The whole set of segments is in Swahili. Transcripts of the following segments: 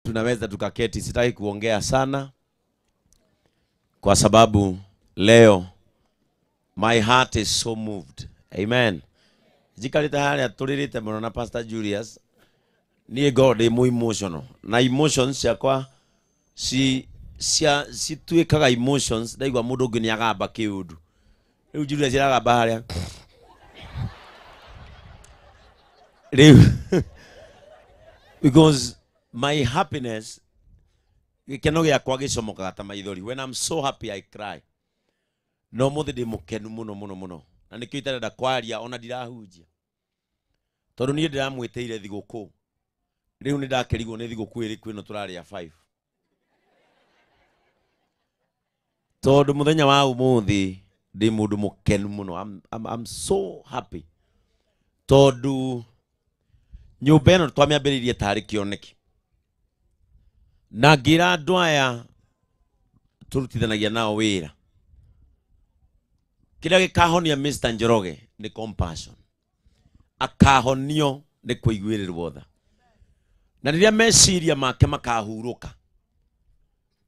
tunaweza tukaketi. Sitaki kuongea sana kwa sababu leo my heart is so moved. Amen. Jikalita hali tulirite muno na Pastor Julius. Ni God emo emotional. Na emotions yakwa si tuikaga emotions ndaigwa mundu ungi ni agamba kiundu. Riu Julius agamba haria. Riu because my happiness gikeno giakwa gicomokaga ta maithori. When I'm so happy I cry. No muthi ndi mukenu muno. Na nikio itarenda kwaria ona ndirahunjia. Tondu nie ndiramwiteire thiguku. Riu ni ndakerigwo ni thiguku iri kwino turaria 5. Tondu muthenya wa umuthi ndi mundu mukenu muno. I'm so happy. Tondu nyumba ino twamiambiririe tari kioneki. Na ngira andu aya turutithanagia nao wira. Kiria gikahonia Mr. Njoroge ni compassion. Akahonio ni kuiguirirwo tha. Na riria meciria make makahuruka,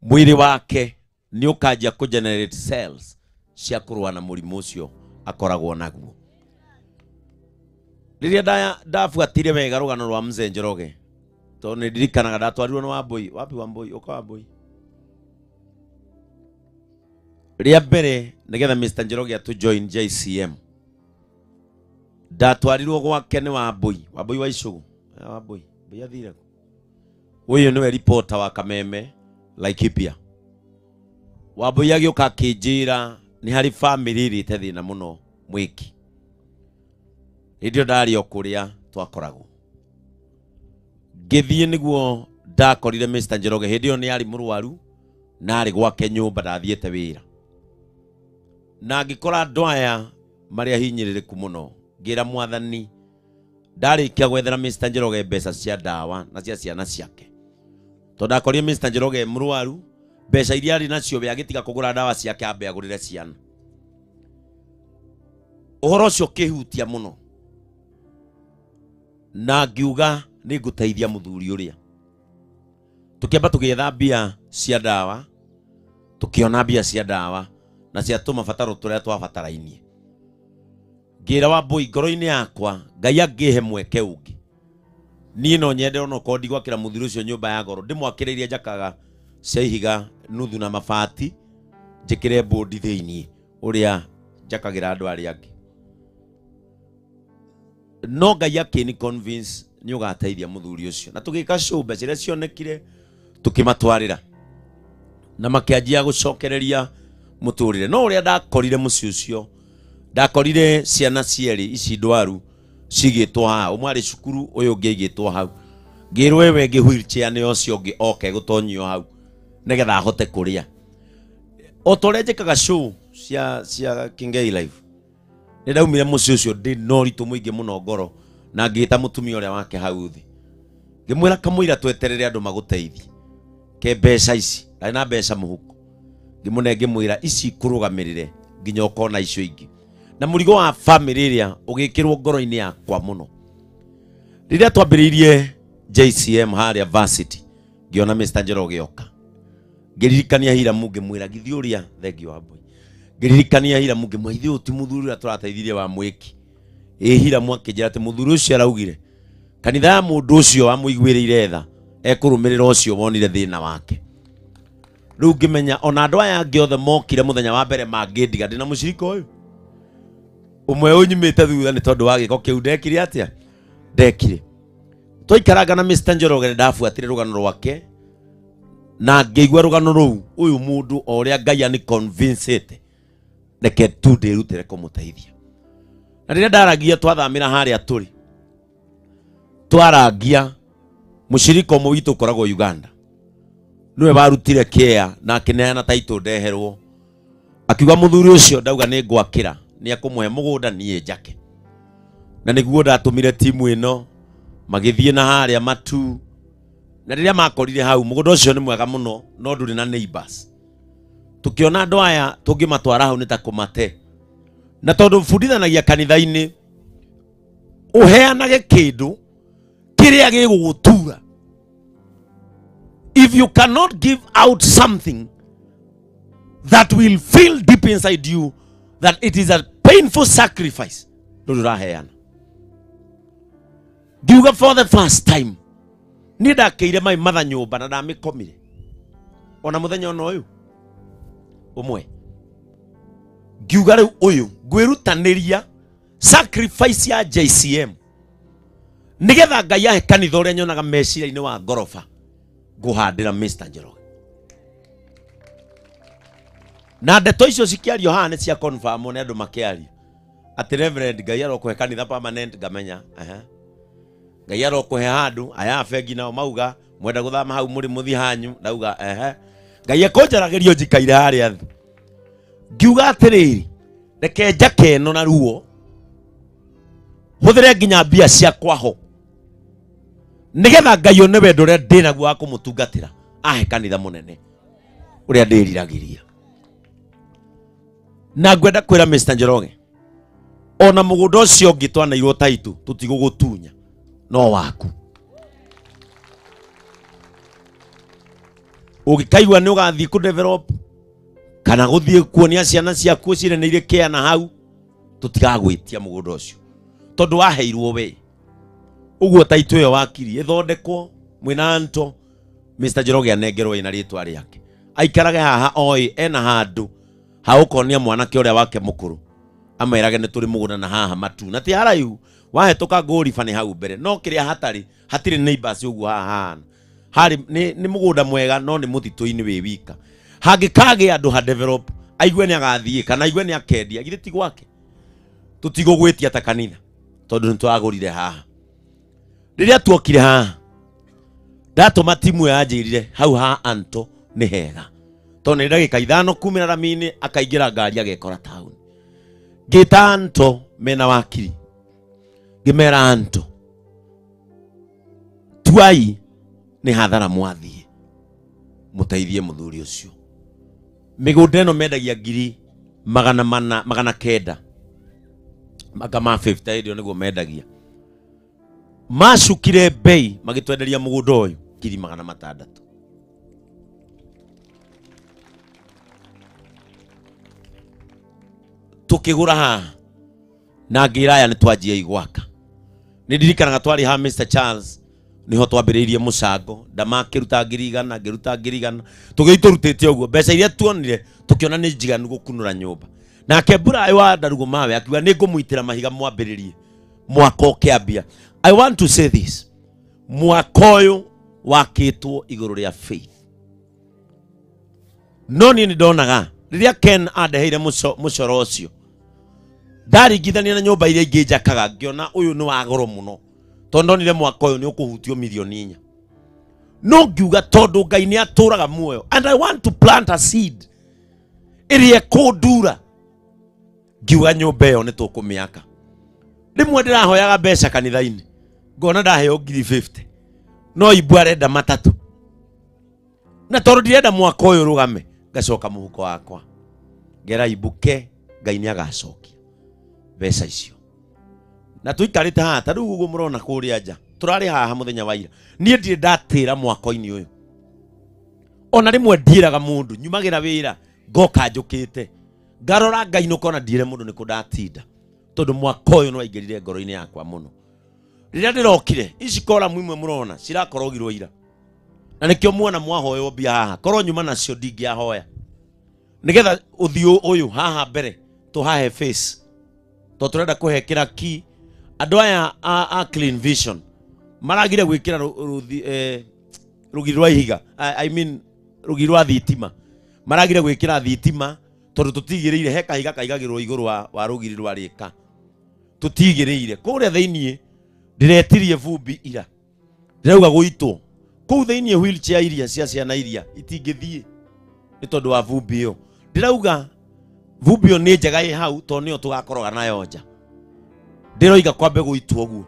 mwiri wake ni ukanjia ku generate cells cia kurua na murimu ucio akoragwo naguo. Riria ndafuatire wega rugano rwa Mzee Njoroge, to ni ndirikanaga ndatwarirwo na Wambui. Wapi Wambui? Uka Wambui. Ria mbere nigetha Mr. Njoroge atu join JCM, ndatwarirwo gwake ni Wambui wa Icugu. Wambui biathire uyu niwe reporter wa Kameme Laikipia. Wambui agioka akinjira ni hari family irite thina muno mwiki. Idio ndari okuria twakoragwo ngithie niguo ndakorire Mr. Njoroge. Hindio ni ari murwaru na ari gwake nyumba ndathiete wira, na ngikora andu aya maria hinyiririku muno. Ngira mwathani ndarikia gwethera Mr. Njoroge mbeca cia dawa na cia ciana ciake. To ndakorire Mr. Njoroge murwaru, mbeca iria ari nacio be agitiga kugura dawa ciake ambe agurire ciana. Uhoro ucio kihutia muno, na ngiuga ni nguteithia muthuri uria. Tukiamba tugietha mbia cia dawa, tukiona mbia cia dawa na cia tuma fataro turia twabatarainie. Ngira Wambui ngoro-ini yakwa Ngai angihe mweke ungi, ni no nyende ono ko ndigwakira muthuri ucio nyumba ya goro, ndimwakiririe njakaga cia ihiga nuthu na mabati, njikire bodi thiini uria njakagira andu aria angi. No Ngai akini convince ni ugateithia muthuri ucio, na tugika show mbeca iria cionekire tukimatwarira na makianjia gucokereria muturire. No uria ndakorire muci ucio, ndakorire ciana cieri ici ndwaru cigitwo ha, umwe ari cukuru uyu ungi igitwo hau. Ngirwo wewe ngi wheelchair ni ucio ungi oke gutonyio hau nigetha ahote kuria. Otore njikaga show cia Kingei Live, ni ndaumire muci ucio ndi no ritu muingi muno ngoro, na ngita mutumia uria wake hau thi, ngimwira kamuira tweterere andu maguteithie ke mbeca ici. Ndari na mbeca muhuko, ngimune ngimwira ici kurugamirire nginya ukona icio ingi. Na murigo wa family iria ugikirwo ngoro-ini yakwa muno. Riria twambiririe JCM haria varsity, ngiona Mr. Njoroge oka, ngiririkania hira mungi mwira githi uria thengio Wambui, ngiririkania hira mungi mwithi uti muthuri uria turateithirie wa mwiki. Hira mwakinjira ati muthuri ucio araugire kanitha ya mundu ucio wamuiguirire tha ekurumirira ucio wonire thina wake. Riu ngimenya ona andu aya angi othe mokire muthenya wa mbere mangindiga ndina mucirika uyu umwe unyumite thutha ni tondu wa giko kiu ndekire atia ndekire. Twaikaraga na Mr. Njoroge ndafuatire rugano rwake, na ngeigua rugano ruu uyu mundu oria Ngai ani convincete reke tu ndirutire kumuteithia. Na riria ndaragia twathamira haria turi twaragia mucirika umwe witu koragwo Uganda, niwe barutire care na akineana title ndeherwo, akiuga muthuri ucio ndauga ni ngwakira ni akumuhe mugunda nie njake. Na niguo ndatumire timu ino magithie na haria Matu, na riria makorire hau mugunda ucio ni mwega muno no nduri na neighbors. Tukiona andu aya tungimatwara hau nita kumate, na tondu fundithanagia kanitha-ini uheanage kindu kiria gigugutura if you cannot give out something that will feel deep inside you that it is a painful sacrifice, Giuga for the first time nida keire mai matha nyumba na ndamikomire ona muthenya ono uyu umwe giuga riu uyu gwirutaniria sacrifice ya JCM nigetha Ngai ahe kanitha uria nyonaga meciria-ini wa ngorofa nguhandira Mr. Njoroge na ndeto icio cikiario haha ni cia confirm ne andu makiaria ati Reverend Ngai arokuhe kanitha permanent ngamenya Ngai arokuhe handu aya bengi nao mauga mwenda guthama hau muri muthi hanyu ndauga Ngai akonjaragirio njikaire haria thi ngiuga atiriri reke njake no na ruo huthire nginya mbia ciakwa ho nigetha Ngai one wendo uria ndinaguo wa kumutungatira ahe kanitha munene uria ndiriragiria na ngwenda kwira Mr. Njoroge ona mugunda ucio ungi twanairwo taitu tutigugutunya no waku ugikaigwa ni ugathii ku develop kana guthii kuonia ciana ciaku cireneire kiana hau tutigagwitia mugunda ucio tondu waheirwo we uguo taitu yo wakiri ithondekwo mwina anto Mr. Njoroge anengerwo ina ritwa riake aikarage haha oi ena handu haukonia mwanake uria wake mukuru amerage ni turi mugunda na haha matu na ti haraihu wahetoka ngori fani hau mbere no kiria hatiri neighbors uguo haha hari ni mugunda mwega no ni mutito-ini wi wika hangikage andu ha develop aigwe ni agathie kana aigwe ni akendia githiti gwake tutigugwitia ta kanitha tondu nitwagurire haha riria tuokire haha ndatuma timu yanjirire hau ha anto ni hega tondu ndagika 5 kumira ramini akaingira ngari agekora town gita anto mena wakiri ngimera anto tuai ni hathara mwathie muteithie muthuri ucio migunda ino mendagia ngiri magana kenda magama 50 idio niguo mendagia macukire bei magitwenderia mugunda uyu ngiri 600 tukigura ha na ngiraya ni twanjia igwaka ni ndirikanaga twari ha Mr. Charles niho twambiriirie mucango ndamakiruta ngirigana ngiruta ngirigana tugiiturutite uguo mbeca iria tuonire tukiona ni njiganu gukunura nyumba nake Burayi wa Ndarugu mawe akiuga ni ngumuitira mahiga mwambiririe mwaka ukiambia. I want to say this, mwaka uyu wakitwo iguru ria faith no ni ndonaga riria Ken adeheire mucoro ucio ndaringithania na nyumba iria ingi njakaga ngiona uyu ni wa goro muno tondu nire mwaka uyu ni ukuhutio milioni 4 no ngiuga tondu Ngai ni aturaga muoyo and I want to plant a seed iria kudura ngiuga nyumba iyo ni tukumiaka rimwe ndirahoyaga mbeca kanitha-ini ngona ndaheo 50 no ibwa renda matatu na tondu ndirenda mwaka uyu rugame ngacoka muhuko wakwa ngera ibuke Ngai ni agacokia mbeca icio na tuikarite haha ta riu uguo murona kuria nja turari haha muthenya wa ira nie ndire ndatira mwaka-ini uyu ona rimwe ndiiraga mundu nyumagira wira ngoka njukite ngarora Ngai nukona ndire mundu ni kundatinda tondu mwaka uyu no aingirire ngoro-ini yakwa muno riria ndirokire ici kora mwimwe murona cirakorogirwo ira na nikio muona mwahoyo mbia haha korwo nyuma nacio ndingiahoya nigetha uthio uyu haha mbere tuhahe face to turenda kuhekira ki andu aya a Clean Vision maragire gwikira rugi rwa ihiga I mean rugi rwa thitima maragire gwikira thitima tondu tutigiriire heka higa kaigagirwo iguru wa rugi rwa rika tutigiriire kuria theinie diretirie vumbi ira ndirauga guitwo kuu theinie wheelchair iria cia ciana iria itingithie ni tondu wa vumbi iyo ndirauga vumbi iyo ni njega i hau to nio tugakoroga nayo nja ndiroiga kwambe guitwo guo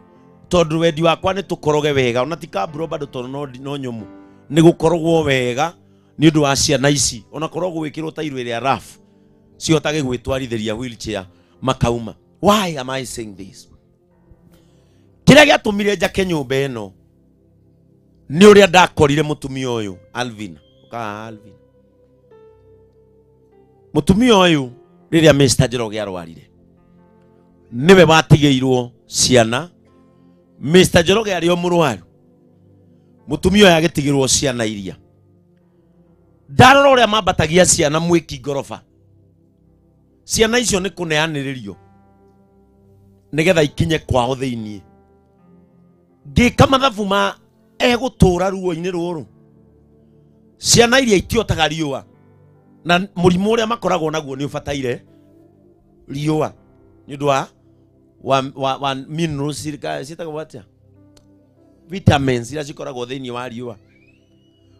tondu wendi wakwa ni tukoroge wega ona tikamburo bado tondu no nyumu ni gukorogwo wega ni undu wa ciana ici ona korogwo wikirwo tairu iria rafu ciotage gwitwarithiria wheelchair makauma. Why am I saying this? Kiria giatumire njake nyumba ino ni uria ndakorire mutumia uyu Alvin Alvin mutumia uyu riria Mr. Njoroge arwarire niwe batigeirwo ciana. Mr. Njoroge ari o murwaru, mutumia uyu agitigirwo ciana iria. Ndarora uria mambatagia ciana mwiki ngorofa, ciana icio ni kuneaniririo nigetha ikinye kwao thiini. Ngika mathabu ma egutura ruo-ini ruru, ciana iria itiotaga riua na murimu uria makoragwo naguo ni ubataire riua ni undu wa minerals citagwo atia, vitamins iria cikoragwo thiini wa riua.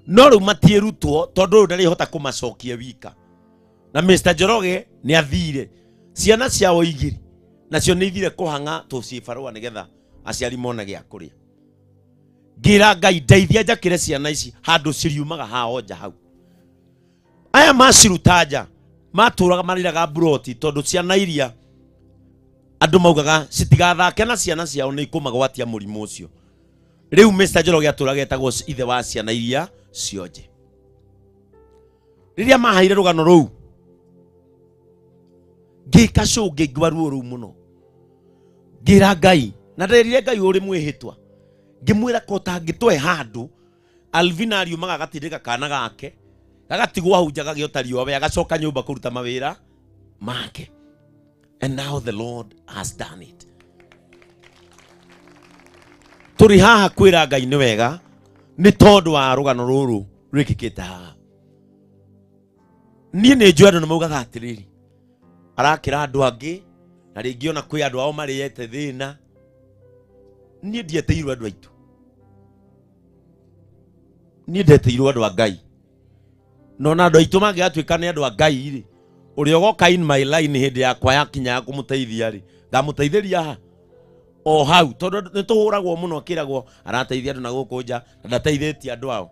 No riu matierutwo tondu riu ndari hota kumacokia wika, na Mr. Njoroge ni athire ciana ciao igiri nacio ni ithire kuhanga tucibarua nigetha aciari mona gia kuria. Ngira Ngai ndeithia njakire ciana ici handu ciriumaga hao nja hau. Aya maciruta nja maturaga mariraga broti tondu ciana iria andu maugaga citigathake na ciana ciao ni ikumagwatia murimu ucio. Riu Mr. Njoroge aturaga etagwo ithe wa ciana iria cionje. Riria mahaire rugano ruu ngika cungi ngwa ruo ruu muno, ngira Ngai na nderire Ngai uri mwihitwa, ngimwira ko tangitwe handu Alvin ariumaga agatindika kana gake gagatigwo hau nja gagiotario we agacoka nyumba kuruta mawira make. And now the Lord has done it. Turi haha kwira Ngai ni wega ni tondu wa rugano ruru rwikikite haha. Nie ni njwe andu nimaugaga atiriri arakira andu angi na ringi ona kwi andu ao mariete thina. Nie ndieteirwo andu aitu, nie ndeteirwo andu a Ngai, no na andu aitu mangiatuika ni andu a Ngai ri uri ogoka in my line hindi yakwa yakinya ya kumuteithia ri ngamuteithiria ha o hau tondu nituhuragwo muno kiragwo arateithia andu na guku nja na ndateithĩtie andu ao.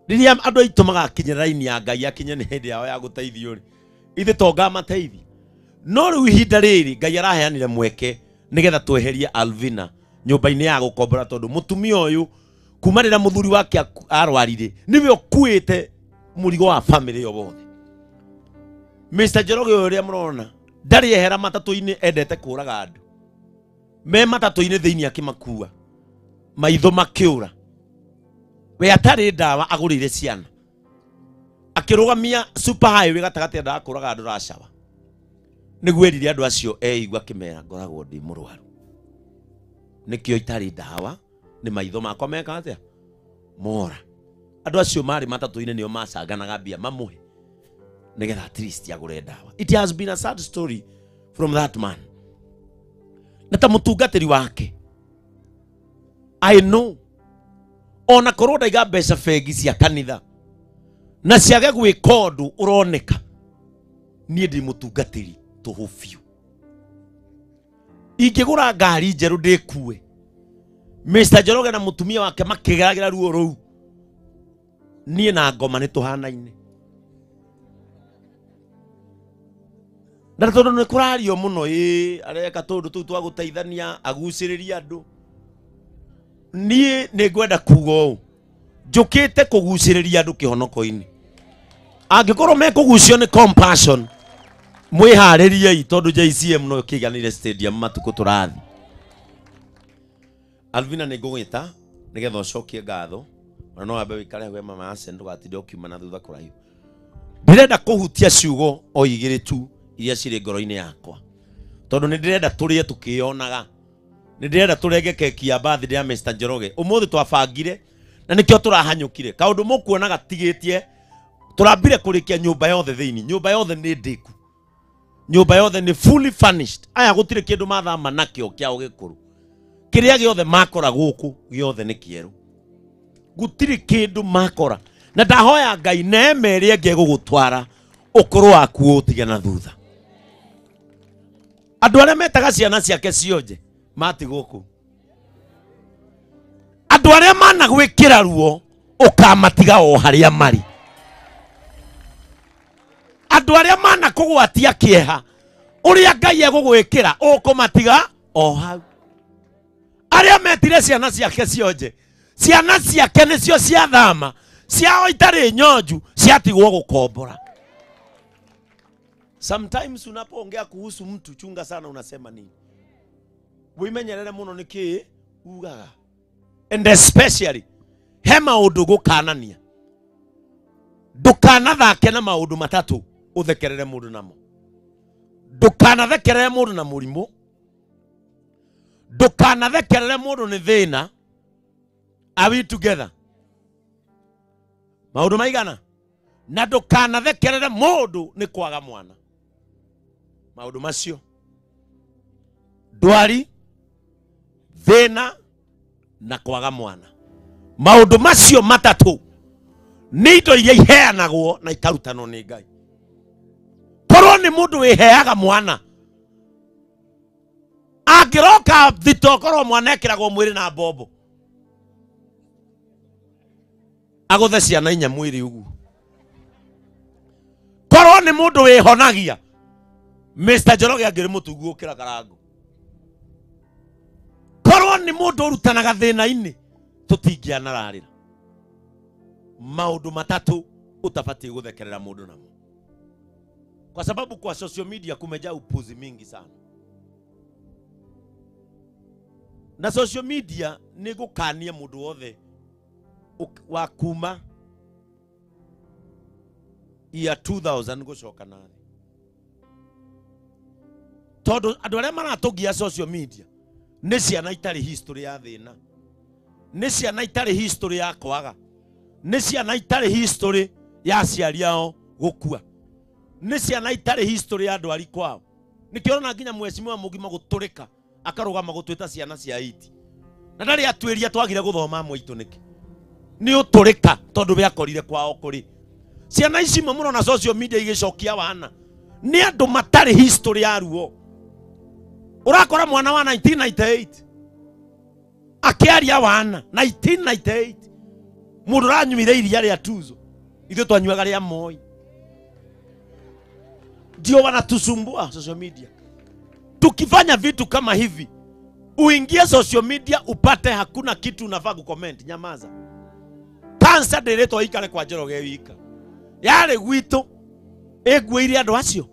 Riria andu aitu magakinyira line ya Ngai akinye ni hindi yao ya guteithio ri ithe tonga mateithi. No riu ihinda riri Ngai araheanire mweke nigetha tweherie Alvina nyumba-ini ya gukombora tondu mutumia uyu kumarira muthuri wake arwarire niwe okuite murigo wa family yo bothe. Mr. Njoroge uria murona ndari ehera matatu-ini endete kuraga andu me matatu-ini thiini akimakua maitho makiura we atari ndawa agurire ciana akirugamia super highway gatagati ndawa kuraga andu racawa niguo erire andu acio eigua kimera ngoragwo ndi murwaru nikio itari ndawa ni maitho makwa meka atia mora. Andu acio mari matatu-ini nio macanganaga mbia mamuhe nigetha at least agure ndawa. It has been a sad story from that man. Na ta mutungatiri wake I know ona korwo ndaiga mbeca bengi cia kanitha na ciage gwika undu uroneka nie ndi mutungatiri tuhufiu. Ingigura ngari njeru ndikue Mr. Njoroge na mutumia wake makigeragira ruo ruu nie na ngoma ni tuhanaine. Na tondu ni kurario muno areka tondu tu twa guteithania aguciriria andu nie ni ngwenda kuga u njukite kuguciriria andu kihonoko-ini. Angikorwo me kugucio ni compassion mwiharirie tondu JCM no kiganire stadium matuko turathi. Alvina ni ngugita nigetha ucokie ngatho na no ambe wikare we mama Asen ndugatinde ukiuma na thutha kuraihu. Ndirenda kuhutia ciugo o igiri tu iria ciri ngoro-ini yakwa tondu ni ndirenda turie tukionaga, ni ndirenda turenge keki ya birthday ya Mr. Njoroge umuthi twabangire na nikio turahanyukire kaundu mukuonaga tigitie turambire kurikia nyumba yothe thiini. Nyumba yothe ni ndiku, nyumba yothe ni fully furnished. Aya gutire kindu mathama nakio kiao gikuru, kiria giothe makora guku giothe ni kieru, gutire kindu makora. Na ndahoya Ngai nemerie ngegugutwara ukuru waku utige na thutha. Andu aria metaga ciana ciake cionje mati guku, andu aria mana gwikira ruo ukamatiga o haria mari, andu aria mana kugwatia kieha uria Ngai egugwikira ukumatiga o hau. aria metire ciana ciake cionje ciana ciake nicio cia thama ciao itari nyonju ciatigwo gukombora. Sometimes unapoongea kuhusu mtu chunga sana unasema nini. Wimenyerere muno niki ugaga. And especially he maundu gukanania. Ndukanathake na maundu matatu uthekerere mundu namo. Ndukanathekerere mundu na murimu. Ndukanathekerere mundu ni thina. Are we together? Maundu maigana. Na ndukanathekerere mundu ni kwaga mwana. Maundu macio. Ndwari, thina na kwaga mwana. Maundu macio matatu ni indo iria iheanagwo na ikarutanwo ni Ngai. Korwo ni mundu wiheaga mwana, angiroka thitokoro mwana ekiragwo mwiri na mbombo, aguthe ciana inya mwiri ugu. Korwo ni mundu wihonagia, Mr. Njoroge angiri mutugu ukira karango. Korwo ni mundu urutanaga thina-ini, tutingianararira. Maundu matatu utafati guthekerera mundu namo. Kwa sababu kwa social media kumejaa upuzi mingi sana. Na social media ni gukania mundu wothe wa kuma ya 2000 gucoka nathi. Todo andu aria maratugia social media ni ciana itari history ya thina, ni ciana itari history ya kwaga, ni ciana itari history ya aciari ao gukua, ni ciana itari history ya ndwari kwao. Nikiona nginya mwecimu mugima guturika akarugama gutwita ciana cia iti, na ndari atwiria twagire guthoma mwitu niki ni uturika tondu biakorire kwao kuri ciana ici muno na social media igicokia wana ni andu matari history ya ruo. Urakora mwana wa 1998 akiaria wana 1998 mundu ranyuire iria ria tuzo ithu twanyuaga ria moi. Ndio wanatusumbua social media. Tukifanya vitu kama hivi, uingie social media upate hakuna kitu unafaa kucomment, nyamaza. Kansa direto ikare kwa Njoroge wika yare gwitu egwire andu acio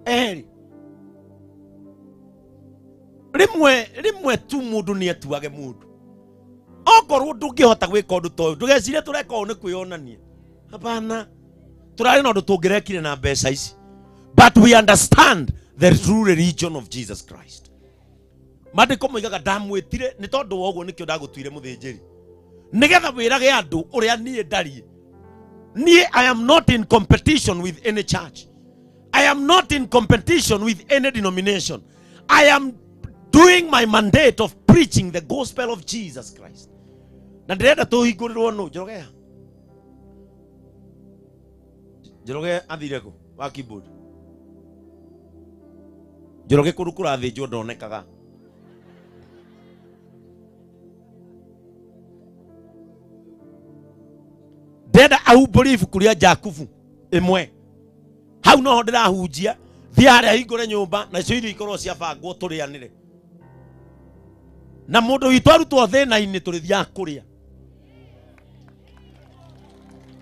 eri rimwe tu mundu ni etuage mundu. Okorwo ndungihota gwika undu toyo ndugecire tureka one kwionania. Hapana, turari na undu tungirekire na mbeca ici. But we understand the true religion of Jesus Christ. Mandiko moigaga ndamwitire ni tondu woguo nikio ndagutwire muthinjiri nigetha wirage andu uria nie ndari. Nie, I am not in competition with any church. I am not in competition with any denomination. I am doing my mandate of preaching the gospel of Jesus Christ. Na ndirenda tuhingurirwo no Njoroge. Njoroge athire ku wa keyboard. Njoroge kurukura thinjwo ndonekaga. Ndenda ahumburi kuria Jakubu imwe. Hau no ndirahunjia thi haria hingure nyumba na icio irio ikorwo cia bangwo turianire. Na mundu witu arutwo thina-ini turithia kuria.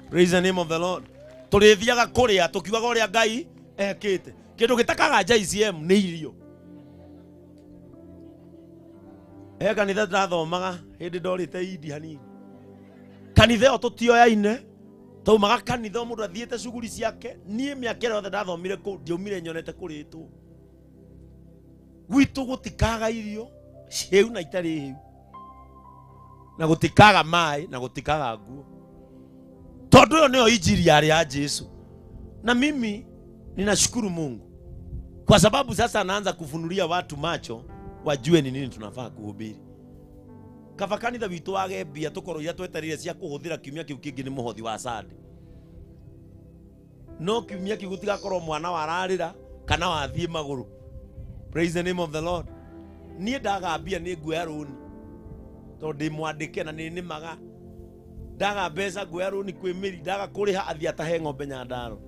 Praise the name of the Lord. Turithiaga kuria tukiugaga uria Ngai ekite. Kindu gitakaga JCM ni irio. Kanitha ndathomaga hindi ndorite idi hanini. Kanitha yo tutioyaine taumaga kanitha mundu athiete cuguri ciake. Nie miakere yothe ndathomire ku ndiumire nyonete kuritwo. Gwitu gutikaga irio ciu na itari hiu, na gutikaga mai na gutikaga nguo. Tondu yo niyo injiri ya Yesu. Na mimi ninashukuru Mungu kwa sababu sasa anaanza kufunulia watu macho wajue ni nini tunafaa kuhubiri. Kaba kanitha witu wage mbia tukorwo ya tweterire cia kuhuthira kiumia kiu kingi ni muhothi wa Sunday. No kiumia kiu gutigakorwo mwana wararira kana wathie maguru. Praise the name of the Lord. Nie ndaga mbia ni nguya runi tondu mwandike na ni maga ndaga mbeca nguya runi kwi miri ndaga kuriha athia atahe ng'ombe Nyandaro.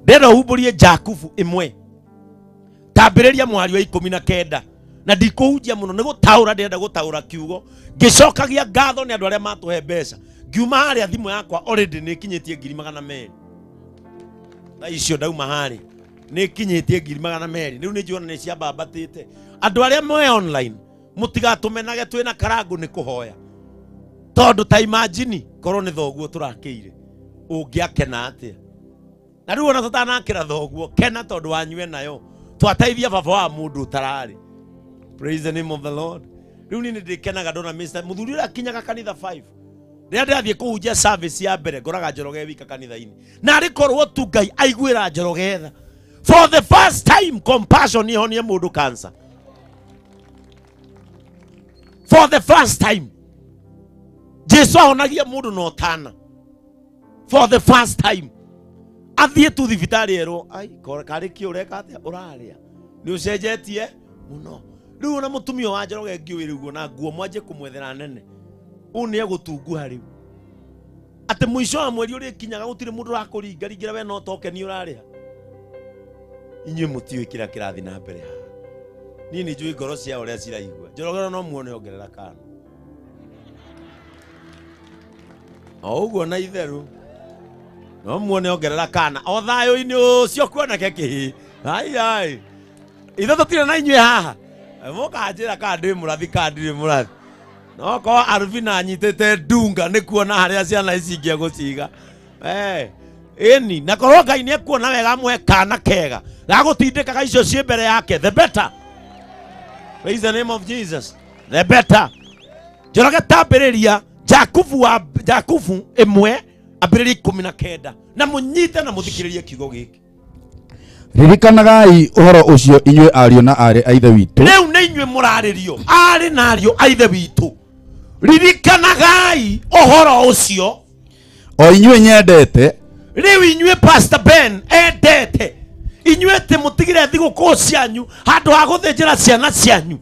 Ndenda humburie Jakubu imwe tambiriria mwari wa 19 na ndikuhunjia muno ni gutaura ndenda gutaura kiugo ngicokagia ngatho ni andu aria matuhe mbeca ngiuma haria thimu yakwa already ni kinyitie 200,000 na icio ndauma hari ni kinyitie 200,000 riu ni njuona ni cia bambatite andu aria mwe online mutigatumenage twina karangu ni kuhoya tondu ta imagine korwo ni thoguo turakiire ungiakena atia na riu ona tutanakira thoguo kena tondu wanyue nayo twateithia baba wa mundu tarari. Praise the name of the Lord. Riu ni ndikenaga ndona Mr. Muthuri ura kinyaga kanitha 5 ria ndathie kuhunjia service ya mbere ngoraga Njoroge wika kanitha-ini na arikorwo tu Ngai aiguira Njoroge tha for the first time compassion ihonie mundu cancer for the first time Jesu ahonagia mundu no tana for the first time athie tu thibitari ero ai kari ki ureka atia uraria ni ucenjetie muno riu na mutumio wa Njoroge ngiwiriguo na nguo mwanje kumwethera nene une gutunguha riu ate mwisho wa mweri uri kinyaga gutire mundu rakuringa ringira we no toke ni urariha inywe mutiwe kira kirathi na mbere ha ni njui ngoro cia uria ciraigua Njoroge no muone ongerera kana uguo na itheru no muone ongerera kana o thayo-ini ucio kuona keki ai itho tutire na inywe haha muka njira ka ndi murathi ka ndire murathi no ko Arvina anyitete ndunga ni kuona haria ciana ici ngia guciga eni na korwo Ngai ni ekuona wega mwe kana kega gagutindikaga icio cie mbere yake the better. Praise the name of Jesus. The better. Njoroge tambiriria Jakubu imwe ambiriria 19 na munyite na muthikiririe kiugo giki ririkanagai uhoro ucio inywe ario na ari aithe witu riu ni inywe muraririo ari na ario aithe witu ririkanagai uhoro ucio o inywe nyendete riu inywe Pastor Ben endete inywe te mutigire thiguku cianyu handu ha guthinjira ciana cianyu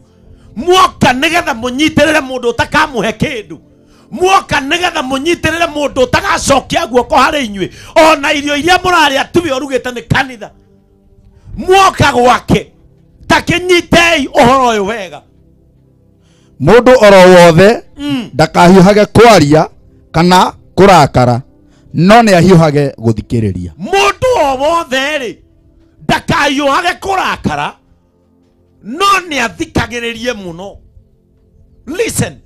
muoka nigetha munyitirire mundu utakamuhe kindu muoka nigetha munyitirire mundu utagacokia guoko hari inywe ona irio iria muraria tuwe orugite ni kanitha muoka gwake takinyitei uhoro uyu wega mundu oro wothe ndakahiuhage kwaria kana kurakara no ni ahiuhage guthikiriria mundu o wothe ri ndakahiuhage kurakara no ni athikagiririe muno. Listen,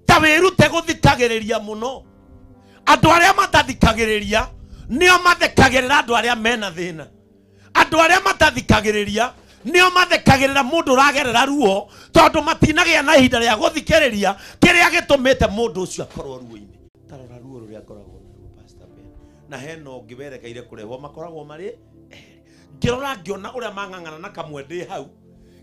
tawirute guthikagiriria muno andu aria matathikagiriria nio mathekagirira andu aria mena thina andu aria matathikagiriria nio mathekagirira mundu ragerera ruo tondu matinagia na ihinda ria guthikiriria kiria gitumite mundu ucio akorwo ruo-ini tarora ruo ruria koragwo na Pastor Ben na heno ngiwerekeire kurehwo makoragwo mari ngirora ngiona uria mang'ang'ana na kamwe ndi hau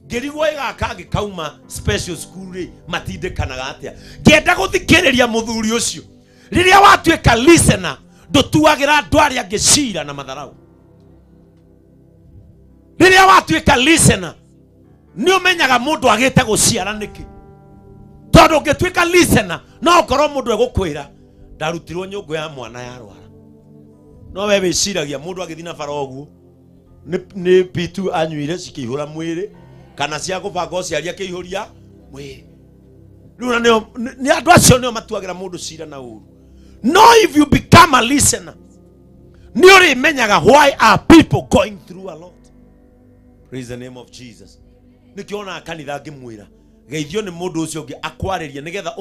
ngirigwo igaka ngikauma special school ri matindikanaga atia ngenda guthikiriria muthuri ucio riria watuika listener ndutuagira andu aria ngicira na matharau riria watuika listener ni umenyaga mundu agite guciara niki tondu ngituika listener no korwo mundu egukwira ndarutirwo nyungu ya mwana ya rwara no we wiciragia mundu agithina farogu ni pitu anyuire cikihura mwiri kana cia gubanga uciaria kiihuria mwiri riu ni andu acio nio matuagira mundu cira na uru no if you become a listener ni uri menyaga why are people going through a lot. Praise the name of Jesus. Nikiona kanitha ngimwira geithio ni mundu ucio ngi akwariria nigetha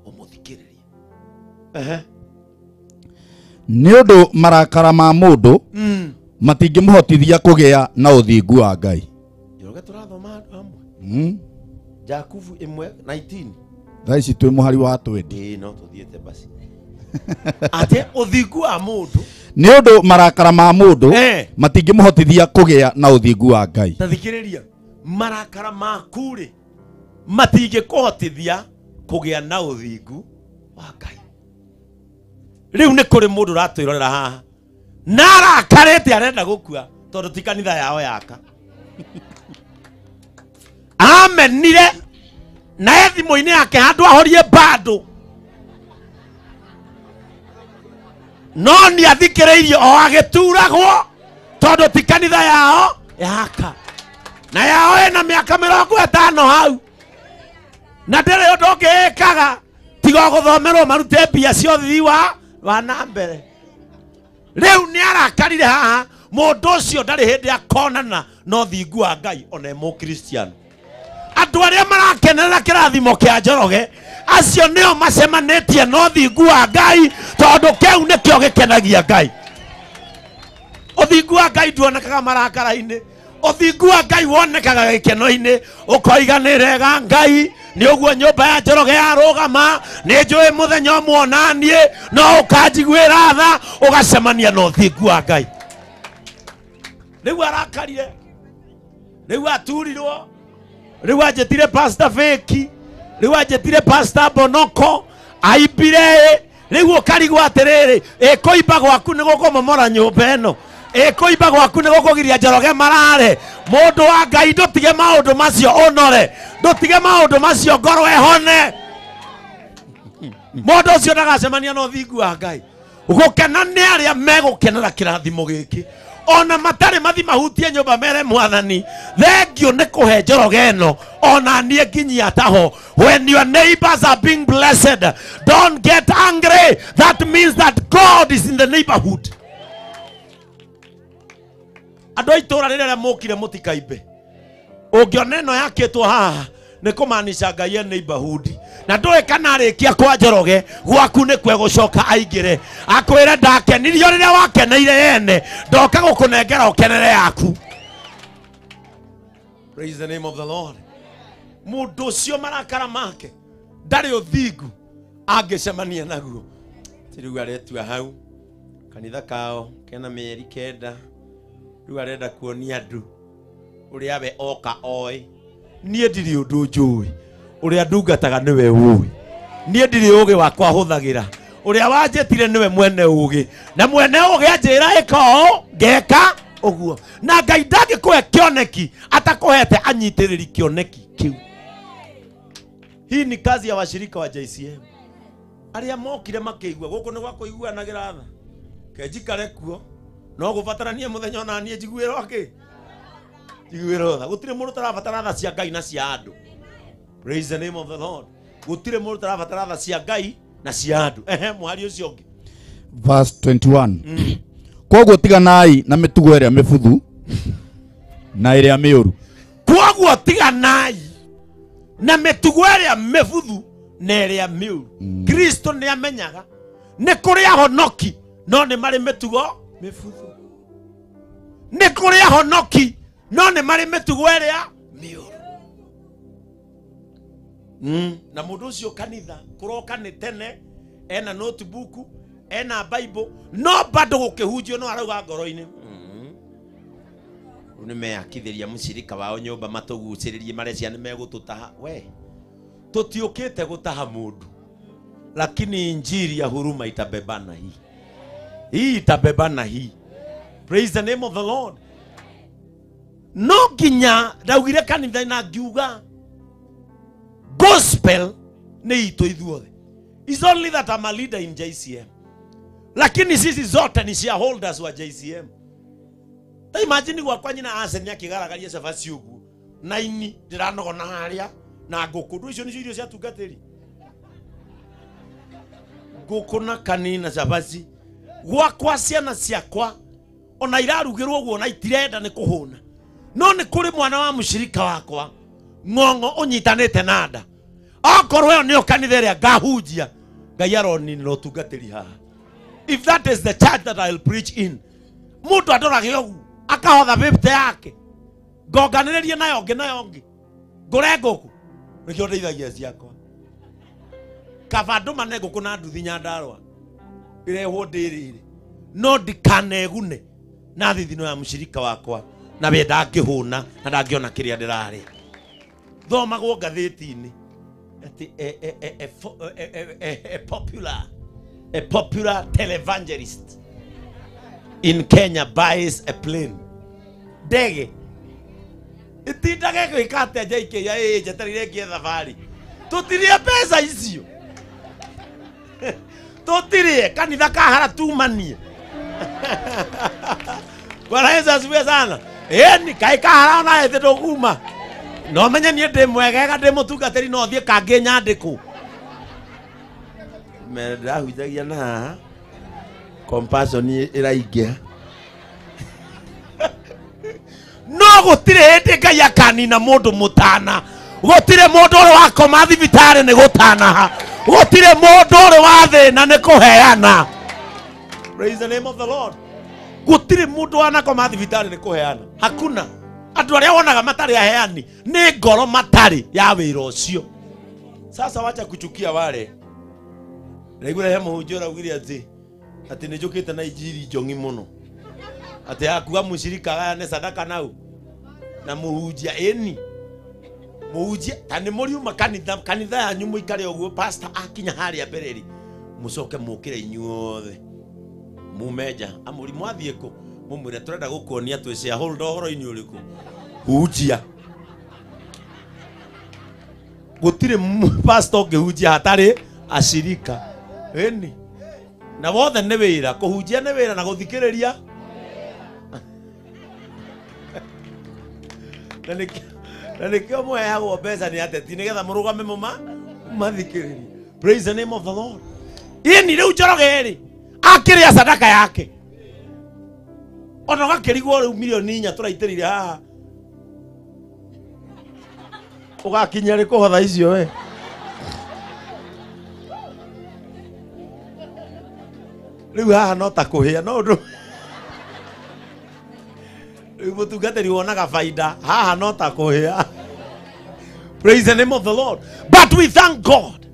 umuthikiririe ni undu marakara ma mundu matingimuhotithia kugia na uthingu wa Ngai. Njoroge turathoma andu amwe Jakubu 1:19 thaici twi muhari wa 20 no tuthiete basi ate uthingu wa mundu ni undu marakara ma mundu matingimuhotithia kugia na uthingu wa Ngai. Tathikiriria marakara maku ri matingikuhotithia kugia na uthingu wa Ngai. Riu ni kuri mundu ratwirorera haha narakarete arenda gukua tondu ti kanitha yao yaka amenire na ethimo-ini yake handu ahorie bado no ni athikiriirie o agituragwo tondu ti kanitha yao yaka. na yao ena miaka 50 hau na ndere yo ndongekaga tiga guthomerwo marute mbia cio thiwa wa na mbere riu ni arakarire haha mundu ucio ndari hindi akonana no thingu wa Ngai ona mu Christian andu aria marakenerera kirathimo kia Njoroge acio nio macemanitie no thingu wa Ngai tondu kiu nikio gikenagia Ngai uthingu wa Ngai nduonekaga marakara-ini uthingu wa Ngai wonekaga gikeno-ini ukoiganirega Ngai ni uguo nyumba ya Njoroge yarugama ni njui muthenya umwonanie no ukanjiguira tha ugacemania no thingu wa Ngai riu arakarire riu aturirwo riu anjetire pastor Feki riu anjetire pastor Bonoko aimbire riu ukarigwo atiriri ikuimba gwaku ni gukumomora nyumba eno ikuimba gwaku ni gukugiria Njoroge marare mundu wa Ngai ndutige maundu macio onore ndutige maundu macio ngoro ehone mundu ucio ndagacemania no thingu wa Ngai gukena ni aria megukenera kirathimo giki ona matari mathi mahutie nyumba mere mwathani thengio ni kuhe Njoroge eno ona nie nginyia taho when your neighbors are being blessed don't get angry that means that God is in the neighborhood ando itura rire mukire mutikaimbe ungiona eno yakitwo haha ni kumanisha Ngai ye neighborhood na ndoe kana arikia kwa Njoroge gwaku ni kwe gucoka aingire akwire ndakenirio riria wakeneire yene ndoka gukunengera ukenere yaku. Praise the name of the Lord. Mundu ucio marakara make ndari uthingu angicemania naguo tiriu aretua hau kanitha kao kena mieri 9 riu arenda kuonia andu uria we oka oi nie ndiri undu njui uria ndungataga niwe uwi nie ndiri ugi wakwa huthagira uria wanjetire niwe mwene ugi na mwene ugi anjira ikao ngeka uguo na Ngai ndangikuhe kioneki atakuhete anyitiriri kioneki kiu. Hii ni kazi ya washirika wa JCM aria mokire makeigua guku ni gwako iguanagira tha kenjikare kuo no gubataranie muthenya ona nie njiguiro aki njiguiro tha gutire mundu tarabatara tha cia Ngai na cia andu. Praise the name of the Lord. Gutire mundu tarabatara tha cia Ngai na cia andu mwari ucio ungi verse 21 koguo tiganai na mitugo iria mibuthu na iria miuru koguo tiganai na mitugo iria mibuthu na iria miuru Kristo ni amenyaga ni kuri ahonoki no ni mari mitugo mibuthu ni kuri ahonoki no ni mari mitugo iria miuru na mundu ucio kanitha kuroka ni tene ena notebook ena Bible no bado gukihunjio no arauga ngoro-ini ni meakithiria mucirika wao nyumba matuguciririe marecia ni megututaha we tutiukite gutaha mundu lakini injili ya huruma itabebana hii itabebana hii. Praise the name of the Lord. No ginya daugire kanitha na ngiuga gospel ni itu ithuothe. It's only that I'm a leader in JCM. Lakini sisi zote ni shareholders wa JCM. Ta imagine gwakwa nyina asenia kigaragaria cabaci ugu na ini ndiranogona haria na nguku ndu icio ni irio cia tungatiri nguku na kanina cabaci gwakwa ciana ciakwa ona irarugirwo uguo na itirenda ni kuhuna no ni kuri mwana wa mushirika wakwa ngongo unyitanite nada akorwo ni okanitha iria ngahunjia Ngai aroni no tungatiri haha. If that is the church that I'll preach in mundu adorage ugu akahotha bibte yake ngoganirerie nayo ngi ngure nguku nikio ndeithagia ciakwa kabandu mane nguku na nduthi nyandarwa irehwo ndiriri no ndikanegune na thithino ya mushirika wakwa na we ndangihuna na ndangiona kiria ndirari thomagwo ngathiti-ini ati a popular televangelist in Kenya buys a plane. Ndege itindage gwikate JK ya jetarire kie safari tutirie pesa icio tutirie kanitha kahara tumanie Bwana Yesu asifiwe sana. Eni kai kahara na ethe ndoguma. No menya nie ndi mwegega ndi mutungatiri no thie kange nyandiko. Me ndahunjagia na compassion iraingia. No gutire hindi Ngai akanina mundu mutana. Gutire mundu uri wakoma thibitari ni gutana. Gutire mundu uri wa thina ni kuheana. Praise the name of the Lord. Gutire mundu wanakoma thibitari ni kuheana. Hakuna. Andu aria wonaga matari aheani ni ngoro matari ya wira ucio. Sasa wacha kuchukia wale. Naigura he muhunjura ugiri ati ni njukite na injiri njongi muno. Ati akuga mushirika gaya ne sadaka nau. Na muhunjia eni. Muhunjia tani muriuma kanitha yanyu muikare oguo pastor akinya haria bereri. Mucoke mukire inyuothe. Mumeja amuri mwathieko mumwire turenda gukuonia twicea hold horo-ini uriku. Hunjia. Gutire pastor ngihunjia hatari ashirika. Eni. Na wothe ni wira kuhunjia ni wira na guthikiriria. Na nikio mweagwo mbeca ni ateti nigetha murugame mathikiriria. Praise the name of the Lord. Eni riu Njoroge akiria sadaka yake. Ona gakirigwo riu milioni 4 turaitirire haha. Ugakinya ri kuhotha icio we. Riu haha no ta kuhia no ndu. Riu mutungatiri wonaga faida haha no ta kuhia. Praise the name of the Lord. But we thank God.